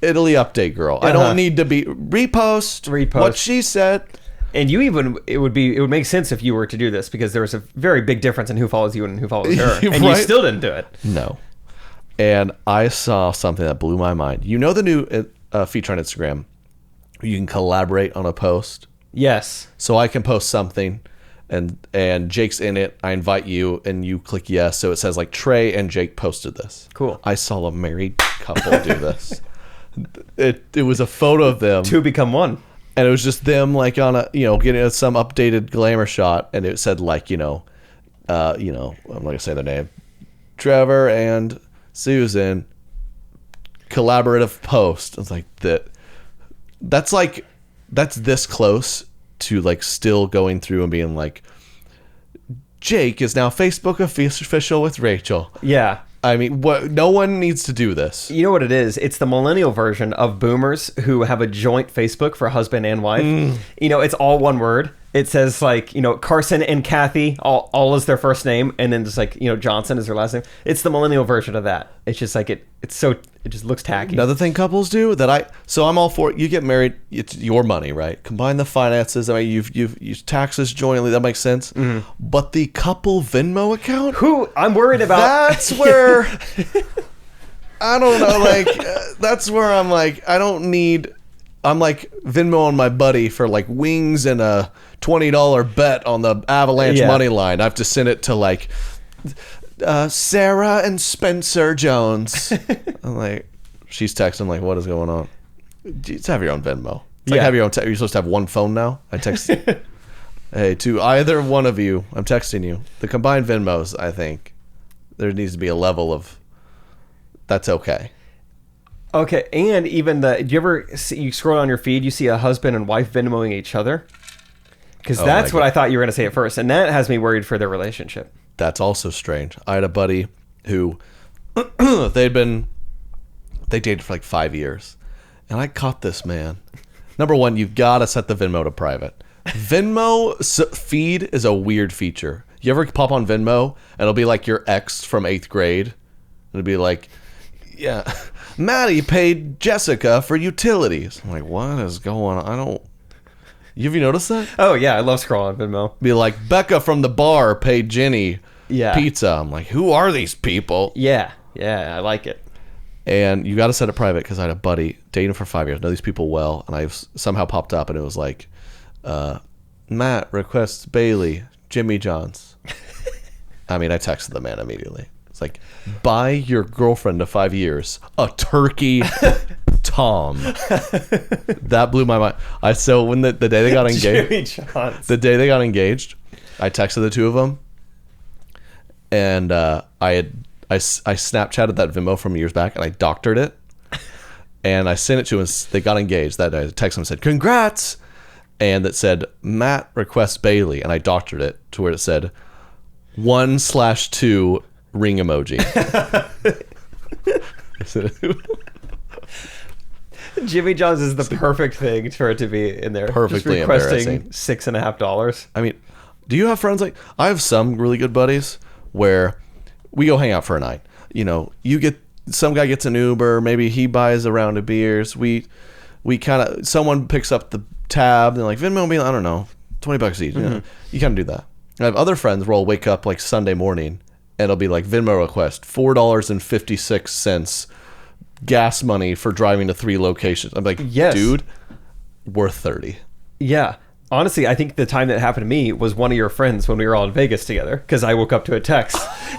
Italy update girl. I don't need to be repost what she said. And it would make sense if you were to do this, because there was a very big difference in who follows you and who follows her. And you still didn't do it. No. And I saw something that blew my mind. You know the new feature on Instagram where you can collaborate on a post? Yes. So I can post something and Jake's in it. I invite you and you click yes. So it says like Trey and Jake posted this. Cool. I saw a married couple do this. It was a photo of them. Two become one. And it was just them like on a, getting some updated glamour shot. And it said like, I'm not going to say their name. Trevor and Susan collaborative post. It's like that's this close to like still going through and being like, Jake is now Facebook official with Rachel. Yeah. I mean, no one needs to do this. You know what it is? It's the millennial version of boomers who have a joint Facebook for husband and wife. It's all one word. It says like, Carson and Kathy, all is their first name. And then just like, Johnson is their last name. It's the millennial version of that. It's just like, it just looks tacky. Another thing couples do so I'm all for it. You get married, it's your money, right? Combine the finances. I mean, you've used taxes jointly. That makes sense. Mm-hmm. But the couple Venmo account, who I'm worried about. That's where I don't know. Like that's where I'm like, I'm like Venmoing my buddy for like wings and a $20 bet on the Avalanche money line. I have to send it to like Sarah and Spencer Jones. I'm like, she's texting like, what is going on? Just have your own Venmo. It's like have your own. You're supposed to have one phone now. I text. Hey, to either one of you, I'm texting you. The combined Venmos, I think there needs to be a level of that's okay. Okay, and even do you ever see, you scroll on your feed, you see a husband and wife Venmoing each other? Because that's what I thought you were going to say at first, and that has me worried for their relationship. That's also strange. I had a buddy who they dated for like 5 years, and I caught this man. Number one, you've got to set the Venmo to private. Venmo feed is a weird feature. You ever pop on Venmo and it'll be like your ex from 8th grade? It'll be like, yeah, Maddie paid Jessica for utilities. I'm like, what is going on? Have you noticed that? Oh yeah, I love scrolling on Venmo. Be like, Becca from the bar paid Jenny pizza. I'm like, who are these people? Yeah, I like it. And you got to set it private because I had a buddy dating for 5 years, know these people well, and I somehow popped up and it was like, Matt requests Bailey, Jimmy John's. I mean, I texted the man immediately. It's like, buy your girlfriend of 5 years a turkey Tom. That blew my mind. So when the day they got engaged, the day they got engaged, I texted the two of them, and I Snapchatted that Venmo from years back, and I doctored it, and I sent it to them. They got engaged that day. I texted them and said, "Congrats!" And it said, "Matt requests Bailey," and I doctored it to where it said 1/2 ring emoji. Jimmy John's is the perfect thing for it to be in there. Perfectly just requesting embarrassing. $6.50. I mean, do you have friends like I have some really good buddies where we go hang out for a night. You know, some guy gets an Uber, maybe he buys a round of beers. We kind of someone picks up the tab and like Venmo me, I don't know, $20 each. You know, you kind of do that. I have other friends where I'll wake up like Sunday morning and it'll be like Venmo request $4.56 gas money for driving to 3 locations. I'm like, Yes. dude, worth 30. Yeah. Honestly, I think the time that happened to me was one of your friends when we were all in Vegas together, because I woke up to a text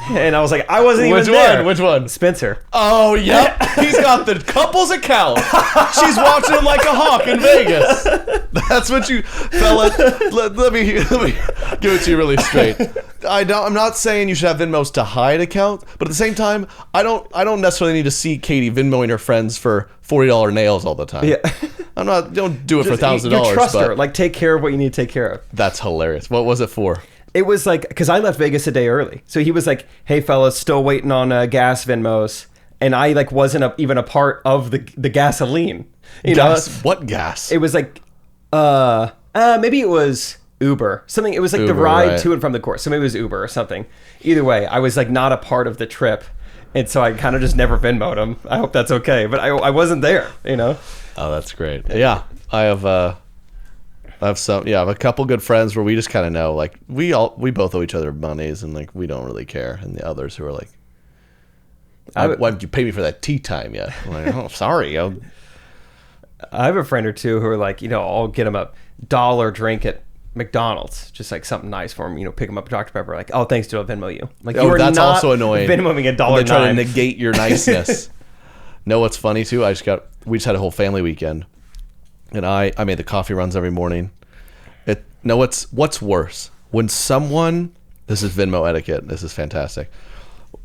and I was like, I wasn't even there. Which one? Spencer. Oh, yep. He's got the couple's account. She's watching him like a hawk in Vegas. That's what you, fella. Let me give it to you really straight. I'm not saying you should have Venmos to hide account, but at the same time, I don't necessarily need to see Katie Venmoing her friends for $40 nails all the time. Yeah. Don't do it for $1,000. You trust but her. Like, take care of what you need to take care of. That's hilarious. What was it for? It was like, because I left Vegas a day early. So he was like, hey, fellas, still waiting on gas Venmos. And I like wasn't even a part of the gasoline. You Gas? know? What gas? It was like, maybe it was Uber. Something. It was like the Uber, ride right. to and from the course. So maybe it was Uber or something. Either way, I was like not a part of the trip. And so I kind of just never Venmo'd him. I hope that's okay. But I wasn't there, you know? Oh, that's great. Yeah, I have a couple good friends where we just kind of know, like we both owe each other monies and like we don't really care, and the others who are like, why didn't you pay me for that tea time yet? I'm like, oh, sorry. I have a friend or two who are like, you know, I'll get him a $1 drink at McDonald's, just like something nice for him, you know, pick him up a Dr. Pepper, like, oh, thanks, dude, I'll Venmo you. Like, you are that's not also annoying. Venmoing They $1.09. try to negate your niceness. Know what's funny too? We just had a whole family weekend, and I made the coffee runs every morning. What's worse when someone, this is Venmo etiquette, this is fantastic.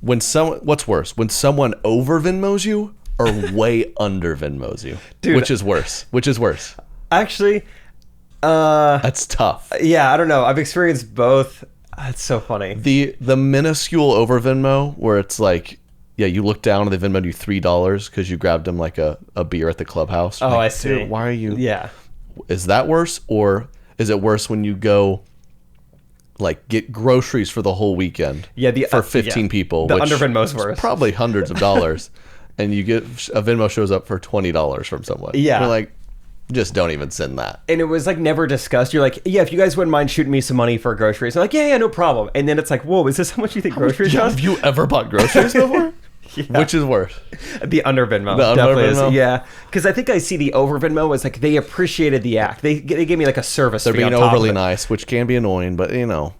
What's worse when someone over Venmos you or way under Venmos you? Dude. Which is worse? Actually, That's tough. yeah, I don't know. I've experienced both. That's so funny. The minuscule over Venmo where it's like, yeah, you look down and they Venmoed you $3 because you grabbed them like a beer at the clubhouse. Oh, Like, I see. dude, why are you? Yeah. Is that worse, or is it worse when you go like get groceries for the whole weekend? Yeah, for 15 people. The which under Venmo's is worse. Probably hundreds of dollars, and you get a Venmo shows up for $20 from someone. Yeah. We're like, just don't even send that. And it was like never discussed. You're like, yeah, if you guys wouldn't mind shooting me some money for groceries. I'm like, yeah, no problem. And then it's like, whoa, is this how much you think groceries Yeah, cost? have you ever bought groceries before? Yeah. Which is worse? The under Venmo. The under definitely Venmo? is. Yeah. Because I think I see the over Venmo was like they appreciated the act. They gave me like a service. They're fee on being top of overly it. nice, which can be annoying, but you know,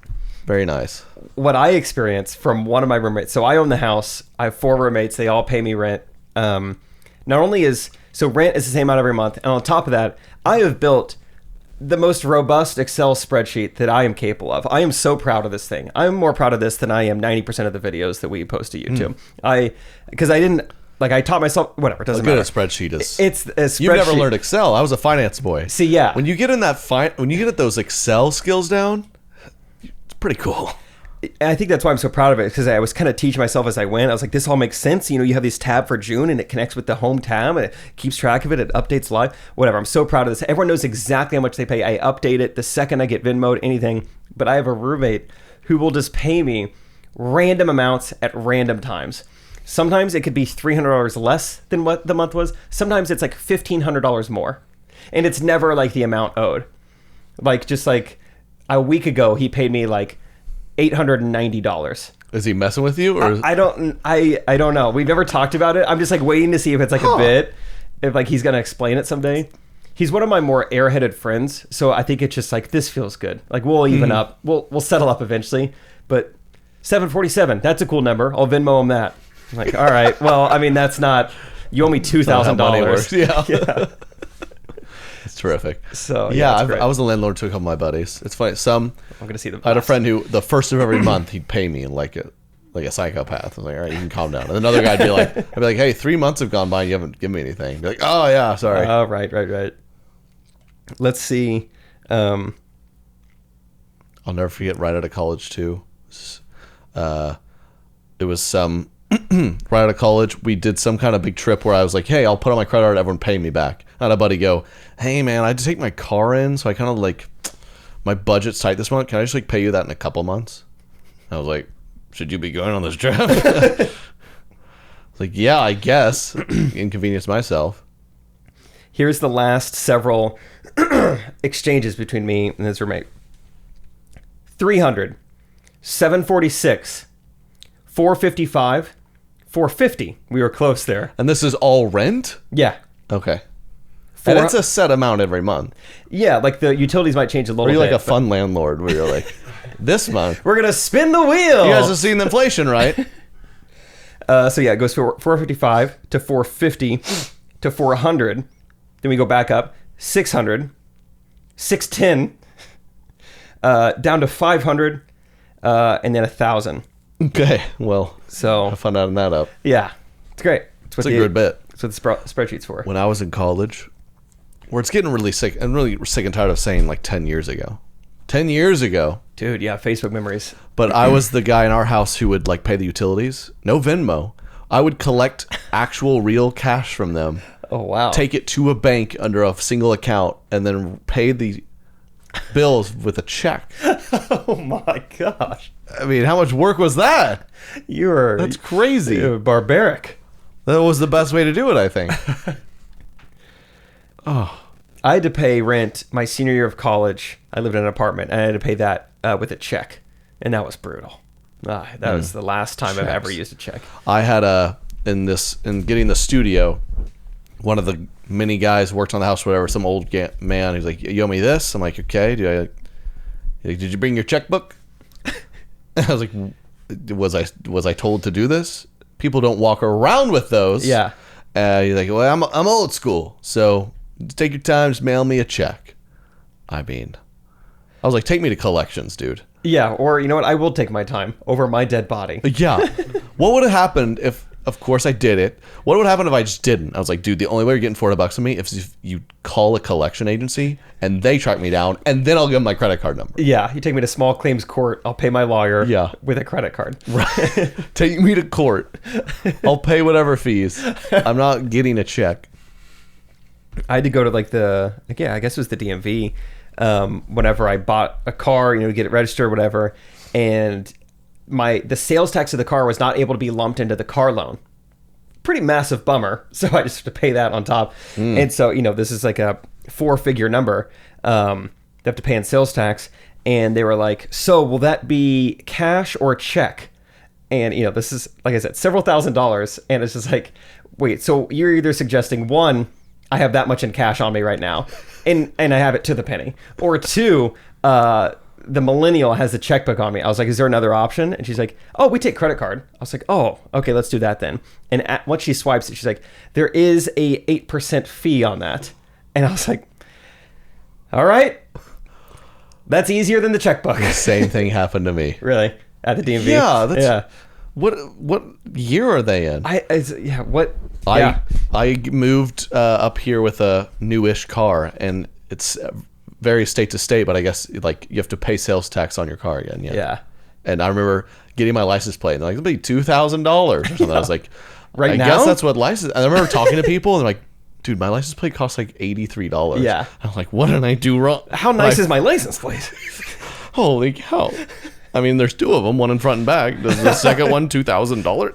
very nice. What I experienced from one of my roommates. So I own the house. I have 4 roommates. They all pay me rent. Not only so rent is the same amount every month, and on top of that, I have built the most robust Excel spreadsheet that I am capable of. I am so proud of this thing. I'm more proud of this than I am 90% of the videos that we post to YouTube. Because I didn't, like, I taught myself, whatever, it doesn't Good matter. at spreadsheet is. It's a spreadsheet. You've never learned Excel. I was a finance boy. See, yeah. When you get in when you get those Excel skills down, it's pretty cool. And I think that's why I'm so proud of it, because I was kind of teaching myself as I went. I was like, this all makes sense. You know, you have this tab for June and it connects with the home tab and it keeps track of it. It updates live, whatever. I'm so proud of this. Everyone knows exactly how much they pay. I update it the second I get Venmo'd, anything. But I have a roommate who will just pay me random amounts at random times. Sometimes it could be $300 less than what the month was. Sometimes it's like $1,500 more. And it's never like the amount owed. Like just like a week ago, he paid me like $890. Is he messing with you, or I don't know. We've never talked about it. I'm just like waiting to see if it's like a bit, if like he's gonna explain it someday. He's one of my more airheaded friends, so I think it's just like this feels good. Like we'll even up, we'll settle up eventually. But 747, that's a cool number. I'll Venmo him that. I'm like, all right, well, I mean that's not. You owe me $2,000. Yeah. It's terrific. So yeah, it's great. I was a landlord to a couple of my buddies. It's funny. I'm gonna see them. I had a friend who the first of every month he'd pay me like a psychopath. I was like, all right, you can calm down. And another guy'd be like, hey, 3 months have gone by, and you haven't given me anything. I'd be like, oh yeah, sorry. Oh right. Let's see. I'll never forget. Right out of college too. It was some right out of college, we did some kind of big trip where I was like, hey, I'll put on my credit card, everyone pay me back. I had a buddy go, hey man, I had to take my car in, so I kind of like, my budget's tight this month. Can I just like pay you that in a couple months? I was like, should you be going on this trip? Like, yeah, I guess. Inconvenience myself. Here's the last several exchanges between me and his roommate. 300, 746, 455, 450. We were close there. And this is all rent? Yeah. Okay. And it's a set amount every month. Yeah, like the utilities might change a little Or bit. you're like a fun landlord where you're like, this month. We're going to spin the wheel. You guys have seen the inflation, right? So yeah, it goes from 455 to 450 to 400. Then we go back up 600, 610, down to 500, and then 1,000. Okay, well, So have fun adding that up. yeah, it's great. It's a good bit. That's what the spreadsheet's for. When I was in college, where it's getting really sick, I'm really sick and tired of saying like 10 years ago. 10 years ago. Dude, yeah, Facebook memories. But I was the guy in our house who would like pay the utilities. No Venmo. I would collect actual real cash from them. Oh, wow. Take it to a bank under a single account and then pay the bills with a check. Oh, my gosh. I mean, how much work was that? That's crazy. You're barbaric. That was the best way to do it, I think. I had to pay rent my senior year of college. I lived in an apartment, and I had to pay that with a check, and that was brutal. That was the last time I've ever used a check. I had in getting the studio, one of the many guys worked on the house, whatever, some old man. He's like, you owe me this? I'm like, okay. Did you bring your checkbook? I was like, was I told to do this? People don't walk around with those. Yeah. He's like, well, I'm old school, so take your time, just mail me a check. I mean, I was like, take me to collections, dude. Yeah, or you know what? I will take my time over my dead body. Yeah. What would have happened if, of course, I did it? What would happen if I just didn't? I was like, dude, the only way you're getting $400 from me is if you call a collection agency and they track me down, and then I'll give them my credit card number. Yeah, you take me to small claims court. I'll pay my lawyer. Yeah. With a credit card. Right. Take me to court. I'll pay whatever fees. I'm not getting a check. I had to go to I guess it was the DMV. Whenever I bought a car, get it registered or whatever, and the sales tax of the car was not able to be lumped into the car loan. Pretty massive bummer. So I just have to pay that on top. And so, this is like a 4-figure number they have to pay in sales tax. And they were like, so will that be cash or check? And, this is, like I said, several $1,000s. And it's just like, wait, so you're either suggesting, one, I have that much in cash on me right now, and I have it to the penny, or two, the millennial has the checkbook on me. I was like, is there another option? And she's like, oh, we take credit card. I was like, oh, okay, let's do that then. And once she swipes it, she's like, there is a 8% fee on that. And I was like, all right, that's easier than the checkbook. The same thing happened to me. Really? At the DMV? Yeah. What year are they in? I moved up here with a newish car, and it's varies state to state, but I guess like you have to pay sales tax on your car again. Yeah. And I remember getting my license plate, and they're like, it'll be $2,000 or something. I was like, I guess that's what license. I remember talking to people, and they're like, dude, my license plate costs like $83. Yeah. I'm like, what did I do wrong? How nice is my license plate? Holy cow. I mean, there's two of them, one in front and back. Does the second one $2,000?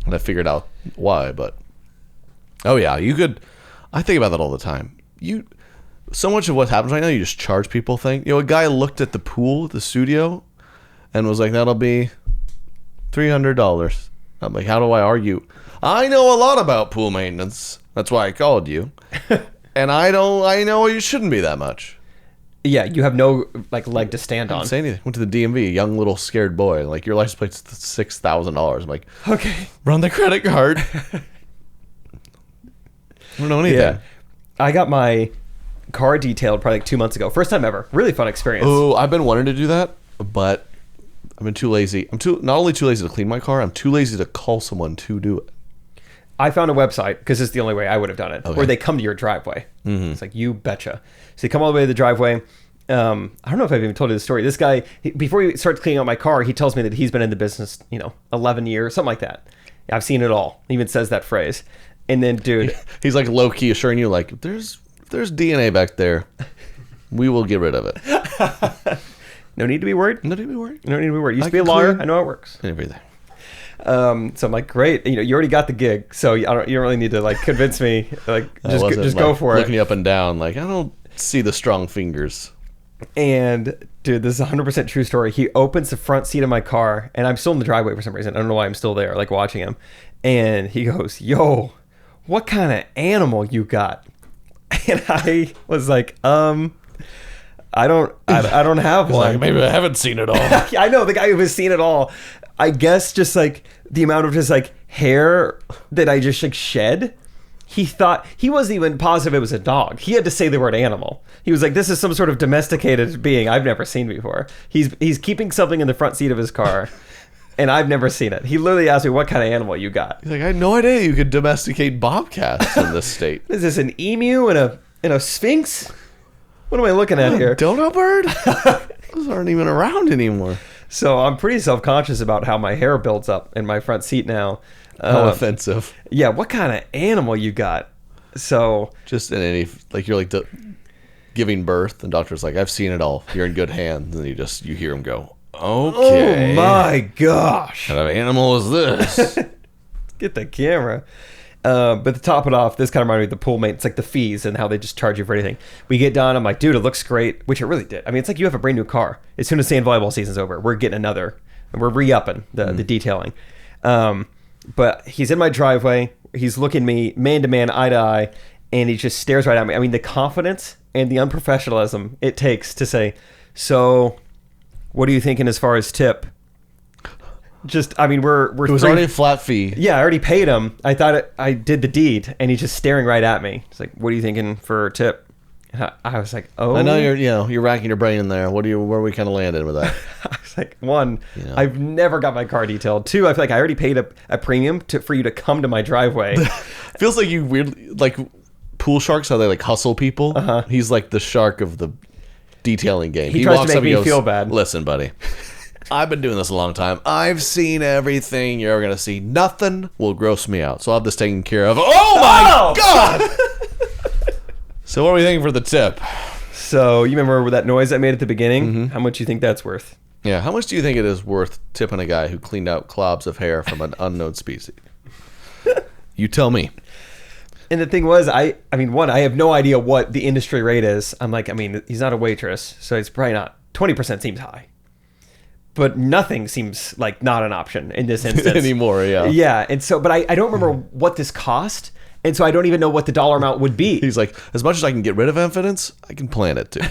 And I figured out why, but oh yeah, I think about that all the time. So much of what happens right now, you just charge people things. A guy looked at the pool at the studio and was like, that'll be $300. I'm like, how do I argue? I know a lot about pool maintenance. That's why I called you. And I know it shouldn't be that much. Yeah, you have no leg to stand on. I didn't say anything. Went to the DMV, a young little scared boy. Like, your license plate's $6,000. I'm like, okay, run the credit card. I don't know anything. Yeah. I got my car detailed probably 2 months ago. First time ever. Really fun experience. Oh, I've been wanting to do that, but I've been too lazy. Not only too lazy to clean my car, I'm too lazy to call someone to do it. I found a website, because it's the only way I would have done it, where they come to your driveway. Mm-hmm. It's like, you betcha. So they come all the way to the driveway. I don't know if I've even told you the story. This guy, before he starts cleaning out my car, he tells me that he's been in the business, 11 years, something like that. I've seen it all. He even says that phrase. And then, dude, He's like low key assuring you, like, there's DNA back there. We will get rid of it. no need to be worried. No need to be worried. No need to be worried. You used to be a can lawyer. clear I know how it works. Everything. So I'm like, great. You know, you already got the gig, so you don't really need to like convince me. Like, just go for it. Looking you up and down, like, I don't see the strong fingers. And dude, this is a 100% true story. He opens the front seat of my car, and I'm still in the driveway for some reason. I don't know why I'm still there, like watching him. And he goes, "Yo, what kind of animal you got?" And I was like, I don't have one. Like, maybe I haven't seen it all. I know the guy who has seen it all. I guess just like the amount of just like hair that I just like shed. He thought, he wasn't even positive it was a dog. He had to say the word animal. He was like, this is some sort of domesticated being I've never seen before. He's keeping something in the front seat of his car, and I've never seen it. He literally asked me, what kind of animal you got? He's like, I had no idea you could domesticate bobcats in this state. Is this an emu and a sphinx? What am I looking at here? Dodo bird? Those aren't even around anymore. So I'm pretty self-conscious about how my hair builds up in my front seat now. How offensive. Yeah, what kind of animal you got? So Just in any, like, you're like giving birth, and doctor's like, I've seen it all. You're in good hands. And you hear him go, okay. oh my gosh. What kind of animal is this? Get the camera. But to top it off, this kind of reminded me of the pool mate. It's like the fees and how they just charge you for anything. We get done. I'm like, dude, it looks great, which it really did. I mean, it's like you have a brand new car. As soon as sand volleyball season's over, we're getting another, and we're re-upping the detailing. But he's in my driveway. He's looking me man to man, eye to eye, and he just stares right at me. I mean, the confidence and the unprofessionalism it takes to say, so what are you thinking as far as tip? Just, I mean, we're It was already a flat fee. Yeah, I already paid him. I thought I did the deed, and he's just staring right at me. He's like, "What are you thinking for tip?" And I was like, "Oh." I know you're racking your brain in there. Where are we kind of landed with that? I was like, one, I've never got my car detailed. Two, I feel like I already paid a premium for you to come to my driveway. Feels like you weirdly, like pool sharks, how they like hustle people. He's like the shark of the detailing game. He tries to make me feel bad. Listen, buddy. I've been doing this a long time. I've seen everything you're ever going to see. Nothing will gross me out. So I'll have this taken care of. Oh my God! So what are we thinking for the tip? So you remember that noise I made at the beginning? How much you think that's worth? Yeah, how much do you think it is worth tipping a guy who cleaned out clobs of hair from an unknown species? You tell me. And the thing was, I mean, one, I have no idea what the industry rate is. I'm like, I mean, he's not a waitress, so it's probably not. 20% seems high. But nothing seems like not an option in this instance. Anymore, yeah. Yeah, and so, but I don't remember what this cost, and so I don't even know what the dollar amount would be. He's like, as much as I can get rid of evidence, I can plan it too.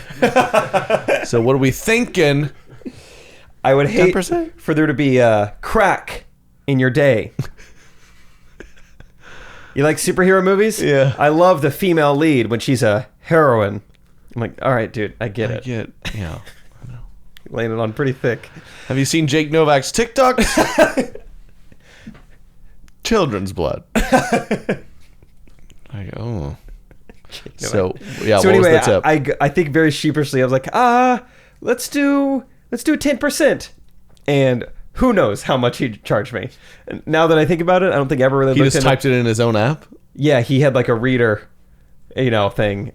So what are we thinking? I would hate 10%? for there to be a crack in your day. You like superhero movies? Yeah. I love the female lead when she's a heroine. I'm like, all right, dude, I get it. Yeah. Laying it on pretty thick. Have you seen Jake Novak's TikToks? Children's blood. I go, oh. So yeah, So what anyway, was the tip? I think very sheepishly, I was like, let's do 10%. And who knows how much he'd charge me. And now that I think about it, I don't think I ever really He looked just typed it in his own app? Yeah, he had like a reader, thing.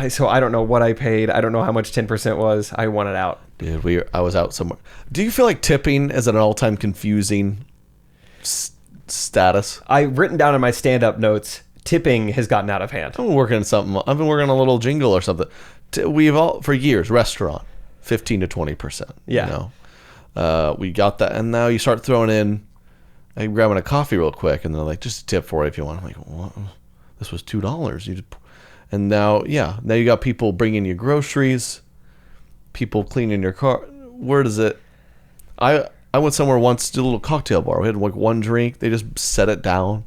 So I don't know what I paid. I don't know how much 10% was. I want it out. Dude, I was out somewhere. Do you feel like tipping is an all-time confusing status? I've written down in my stand-up notes, tipping has gotten out of hand. I've been working on something. I've been working on a little jingle or something. We've all, for years, restaurant, 15 to 20%. Yeah. We got that. And now you start throwing in, I'm grabbing a coffee real quick. And they're like, just a tip for it if you want. I'm like, what? This was $2. And now you got people bringing you groceries, people cleaning your car. Where does it? I went somewhere once, did a little cocktail bar. We had like one drink. They just set it down.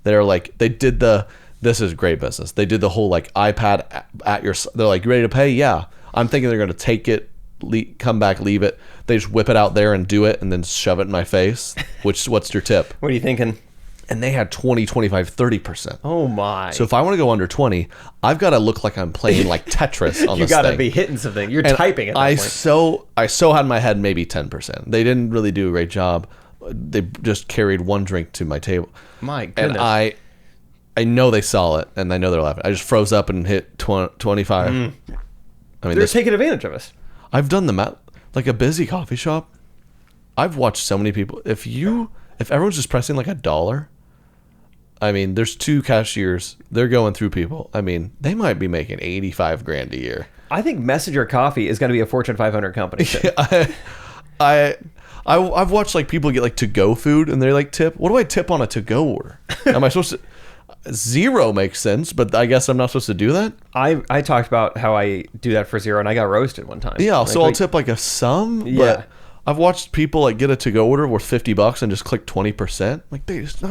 They're like, this is great business. They did the whole like iPad at your, they're like, you ready to pay? Yeah. I'm thinking they're going to take it, come back, leave it. They just whip it out there and do it and then shove it in my face. What's your tip? What are you thinking? And they had 20, 25, 30%. Oh my. So if I want to go under 20, I've got to look like I'm playing like Tetris on you this got to thing. be hitting something. You're And typing at that point. I so had in my head maybe 10%. They didn't really do a great job. they just carried one drink to my table. My goodness. And I know they saw it, and I know they're laughing. I just froze up and hit 25. I mean, They're taking advantage of us. I've done the math. Like a busy coffee shop, I've watched so many people. If everyone's just pressing like $1, I mean, there's 2 cashiers. They're going through people. I mean, they might be making $85,000 a year. I think Messenger Coffee is going to be a Fortune 500 company. I've watched like people get like to-go food, and they're like, tip. What do I tip on a to-go order? Am I supposed to? 0 makes sense, but I guess I'm not supposed to do that. I talked about how I do that for 0, and I got roasted one time. Yeah, so I'll tip like a sum. Yeah. But I've watched people like get a to-go order worth $50 and just click 20%. Like they just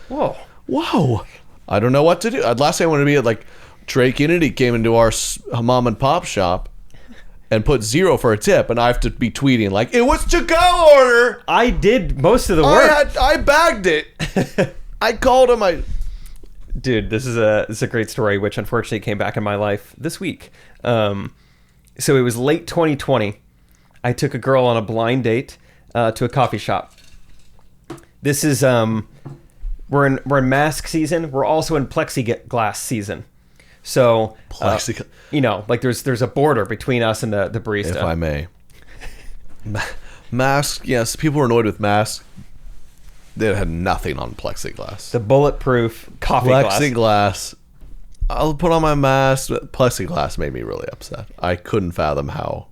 whoa. I don't know what to do. Last thing I wanted to be at like Trey Kennedy came into our mom and pop shop and put 0 for a tip, and I have to be tweeting like, it was to-go order. I did most of the work. I bagged it. I called him. Dude, this is a great story, which unfortunately came back in my life this week. So it was late 2020. I took a girl on a blind date to a coffee shop. This is we're in mask season. We're also in plexiglass season. So like there's a border between us and the barista. If I may, masks. Yes, people were annoyed with masks. They had nothing on plexiglass. The bulletproof coffee glass. Plexiglass. I'll put on my mask. But plexiglass made me really upset. I couldn't fathom how.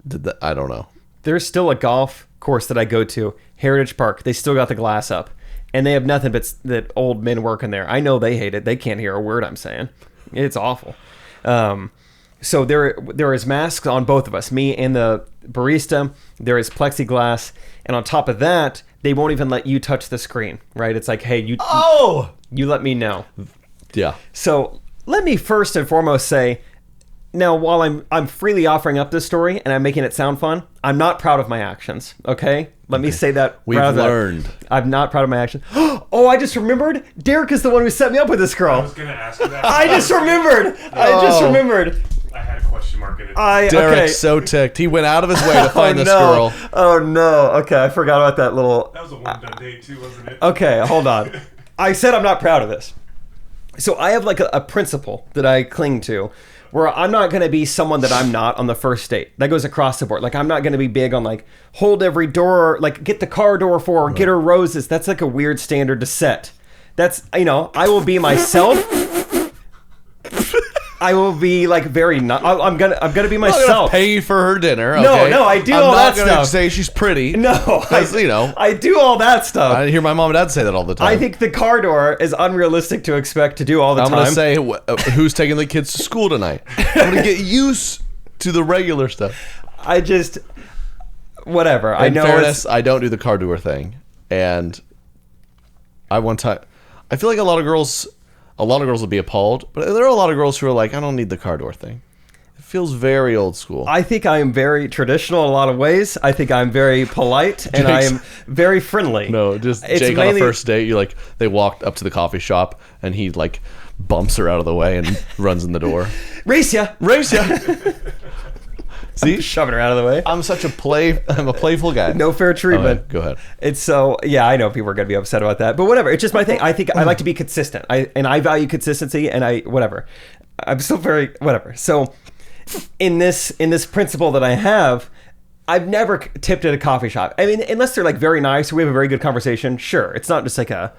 Did that? I don't know. There's still a golf course that I go to, Heritage Park. They still got the glass up, and they have nothing but that old men working there. I know they hate it. They can't hear a word I'm saying. It's awful. So there is masks on both of us, me and the barista. There is plexiglass, and on top of that, they won't even let you touch the screen, right? It's like, hey, you let me know. Yeah. So let me first and foremost say, now while I'm freely offering up this story and I'm making it sound fun, I'm not proud of my actions. Okay, let me say that. We've learned. I'm not proud of my actions. Oh, I just remembered. Derek is the one who set me up with this girl. I was gonna ask you that. I just remembered. I had a question mark in it. Derek's so ticked. He went out of his way to find this girl. Oh no. Okay, I forgot about that little. That was a one-done date too, wasn't it? Okay, hold on. I said I'm not proud of this. So I have like a principle that I cling to, where I'm not going to be someone that I'm not on the first date. That goes across the board. Like, I'm not going to be big on like, hold every door, like get the car door for her, get her roses. That's like a weird standard to set. That's, I will be myself. I will be like I'm gonna be myself. I'm not gonna pay for her dinner. Okay? No, I do all that stuff. I'm not gonna say she's pretty. No, I do all that stuff. I hear my mom and dad say that all the time. I think the car door is unrealistic to expect to do all the time. I'm gonna say who's taking the kids to school tonight. I'm gonna get used to the regular stuff. Whatever. In fairness, I don't do the car door thing, and I feel like a lot of girls will be appalled, but there are a lot of girls who are like, I don't need the car door thing. It feels very old school. I think I am very traditional in a lot of ways. I think I'm very polite, and I am very friendly. No, just Jake on a first date, they walked up to the coffee shop, and he like bumps her out of the way and runs in the door. Race ya! See? I'm shoving her out of the way. I'm a playful guy. No fair treatment. Right, go ahead. It's so, I know people are going to be upset about that, but whatever. It's just my thing. I think I like to be consistent. I value consistency, and I'm still very, whatever. So in this principle that I have, I've never tipped at a coffee shop. I mean, unless they're like very nice or we have a very good conversation, sure. It's not just like a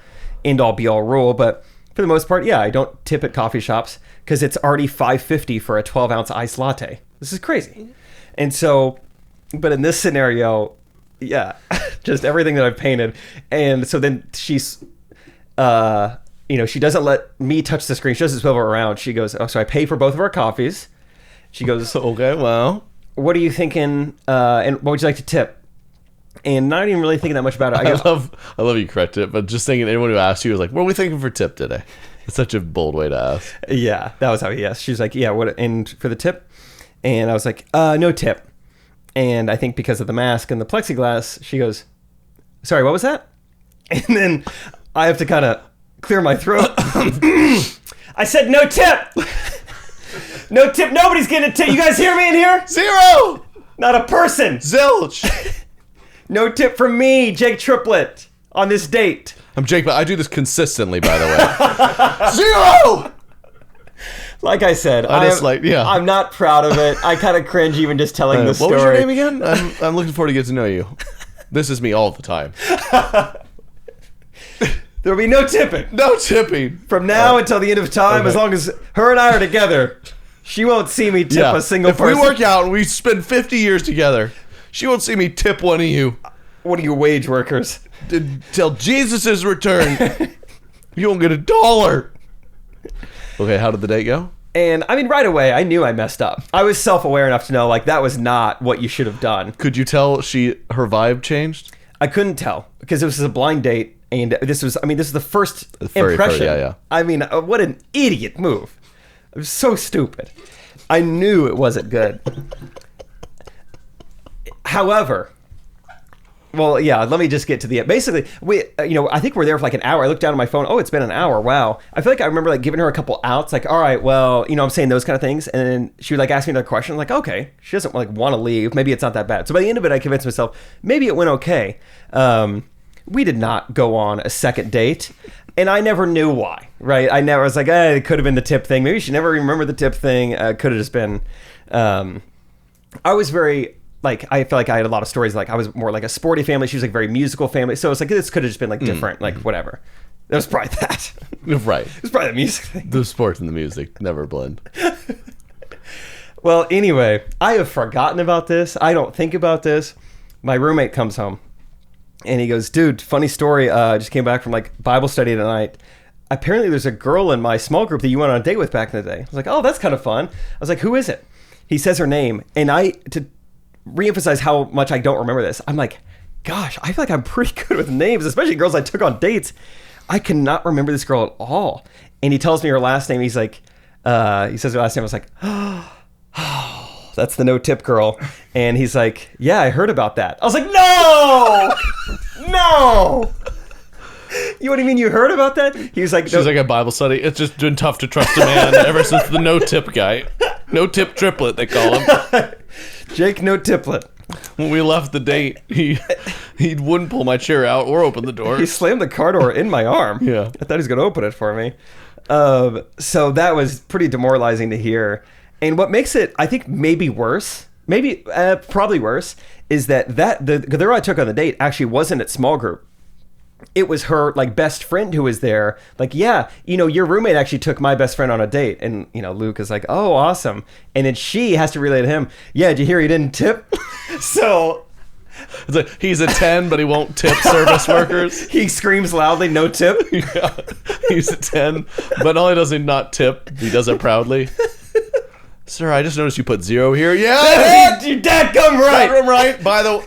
end all be all rule, but for the most part, I don't tip at coffee shops because it's already $5.50 for a 12-ounce iced latte. This is crazy. And so, but in this scenario, just everything that I've painted. And so then she's, she doesn't let me touch the screen. She doesn't swivel around. She goes, so I pay for both of our coffees. She goes, okay, well, what are you thinking? And what would you like to tip? And not even really thinking that much about it. I love you correct it, but just thinking anyone who asked you was like, what are we thinking for tip today? It's such a bold way to ask. Yeah, that was how he asked. She was like, what, and for the tip? And I was like, no tip. And I think because of the mask and the plexiglass, she goes, sorry, what was that? And then I have to kind of clear my throat. I said, no tip. No tip. Nobody's getting a tip. You guys hear me in here? 0. Not a person. Zilch. No tip from me, Jake Triplet, on this date. I'm Jake, but I do this consistently, by the way. 0! Like I said, I'm not proud of it. I kind of cringe even just telling the story. What was your name again? I'm looking forward to get to know you. This is me all the time. There'll be no tipping. No tipping. From now until the end of time, as long as her and I are together, she won't see me tip a single person. If we work out and we spend 50 years together, she won't see me tip one of you. One of you wage workers. Till Jesus' return, you won't get $1. Okay, how did the date go? And I mean, right away, I knew I messed up. I was self-aware enough to know, like, that was not what you should have done. Could you tell her vibe changed? I couldn't tell because it was a blind date, and this was the first impression. Yeah. I mean, what an idiot move. It was so stupid. I knew it wasn't good. However, well, yeah, let me just get to the... Basically, I think we're there for like an hour. I looked down at my phone. Oh, it's been an hour. Wow. I feel like I remember like giving her a couple outs. Like, all right, well, I'm saying those kind of things. And then she would like ask me another question. I'm like, okay, she doesn't like want to leave. Maybe it's not that bad. So by the end of it, I convinced myself, maybe it went okay. We did not go on a second date. And I never knew why, right? I was like, it could have been the tip thing. Maybe she never remembered the tip thing. Could have just been... I was very... Like, I feel like I had a lot of stories. Like, I was more like a sporty family. She was like a very musical family. So it's like, this could have just been like different, like whatever. It was probably that. Right. It was probably the music thing. The sports and the music never blend. Well, anyway, I have forgotten about this. I don't think about this. My roommate comes home and he goes, dude, funny story. I just came back from like Bible study tonight. Apparently there's a girl in my small group that you went on a date with back in the day. I was like, oh, that's kind of fun. I was like, who is it? He says her name. And to reemphasize how much I don't remember this, I'm like, gosh, I feel like I'm pretty good with names, especially girls I took on dates. I cannot remember this girl at all. And he tells me her last name. He's like, he says her last name. I was like, oh, that's the no tip girl. And he's like, yeah, I heard about that. I was like, no. You what do you mean you heard about that? He was like, she's like a Bible study. It's just been tough to trust a man ever since the no tip guy. No tip triplet, they call him. Jake No Tiplet. When we left the date, he wouldn't pull my chair out or open the door. He slammed the car door in my arm. Yeah. I thought he was going to open it for me. So that was pretty demoralizing to hear. And what makes it, I think, maybe worse, probably worse, is that the girl I took on the date actually wasn't at small group. It was her like best friend who was there. Like, yeah, your roommate actually took my best friend on a date. And, Luke is like, oh, awesome. And then she has to relay to him, yeah, did you hear he didn't tip? So it's like, he's a 10, but he won't tip service workers. He screams loudly, no tip. Yeah, he's a 10, but not only does he not tip, he does it proudly. Sir, I just noticed you put 0 here. Yeah, you dadgum right. I'm right. By the way,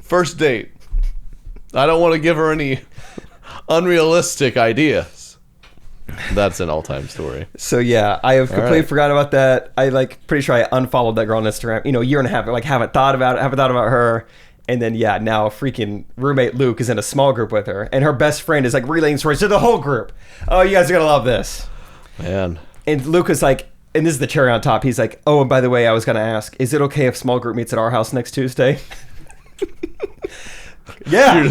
first date. I don't want to give her any unrealistic ideas. That's an all-time story. So yeah, I have completely forgot about that. I pretty sure I unfollowed that girl on Instagram. A year and a half. Haven't thought about her. And then now freaking roommate Luke is in a small group with her, and her best friend is relaying stories to the whole group. Oh, you guys are gonna love this, man. And Luke is like, and this is the cherry on top. He's like, oh, and by the way, I was gonna ask, is it okay if small group meets at our house next Tuesday? Yeah.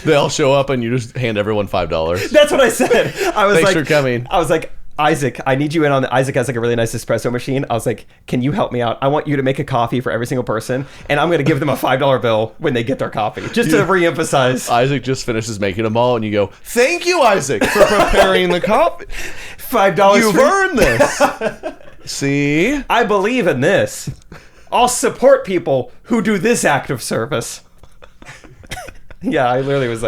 They all show up and you just hand everyone $5. That's what I said. I was Thanks for coming. I was like, Isaac, I need you in on the... Isaac has a really nice espresso machine. I was like, can you help me out? I want you to make a coffee for every single person, and I'm going to give them a $5 bill when they get their coffee, just to reemphasize. Isaac just finishes making them all, and you go, thank you, Isaac, for preparing the coffee. $5 You've earned this. See? I believe in this. I'll support people who do this act of service. Yeah, I literally was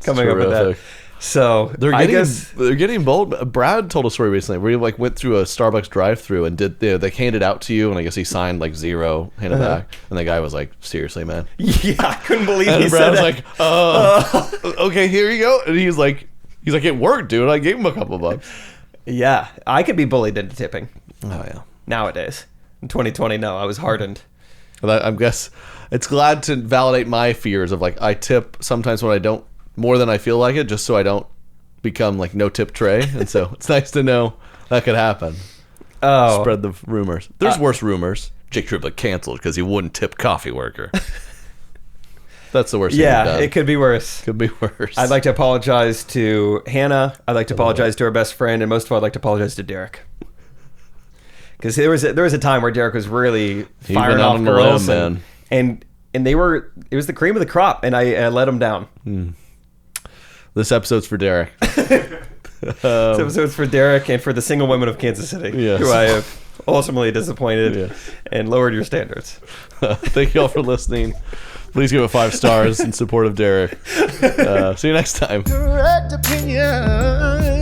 coming up with that. So they're getting bold. Brad told a story recently where he went through a Starbucks drive-through and they handed out to you, and I guess he signed 0, handed back, and the guy was like, "Seriously, man." Yeah, I couldn't believe and he Brad said was like, "Okay, here you go," and he's like, "It worked, dude. I gave him a couple bucks." Yeah, I could be bullied into tipping. Oh yeah. Nowadays, in 2020, no, I was hardened. Well, I guess it's glad to validate my fears of I tip sometimes when I don't, more than I feel like it, just so I don't become no tip Trey. And so it's nice to know that could happen. Oh, spread the rumors. There's worse rumors. Jake Triplet canceled because he wouldn't tip coffee worker. That's the worst thing you've Yeah, done. it could be worse. Could be worse. I'd like to apologize to Hannah. I'd like to apologize to our best friend, and most of all, I'd like to apologize to Derek. Because there was a time where Derek was really firing went out off on a girls, limb, and it was the cream of the crop, and I let him down. This episode's for Derek. This episode's for Derek and for the single women of Kansas City, Yes. who I have ultimately disappointed Yes. and lowered your standards. Thank you all for listening. Please give it 5 stars in support of Derek. See you next time. Correct opinion.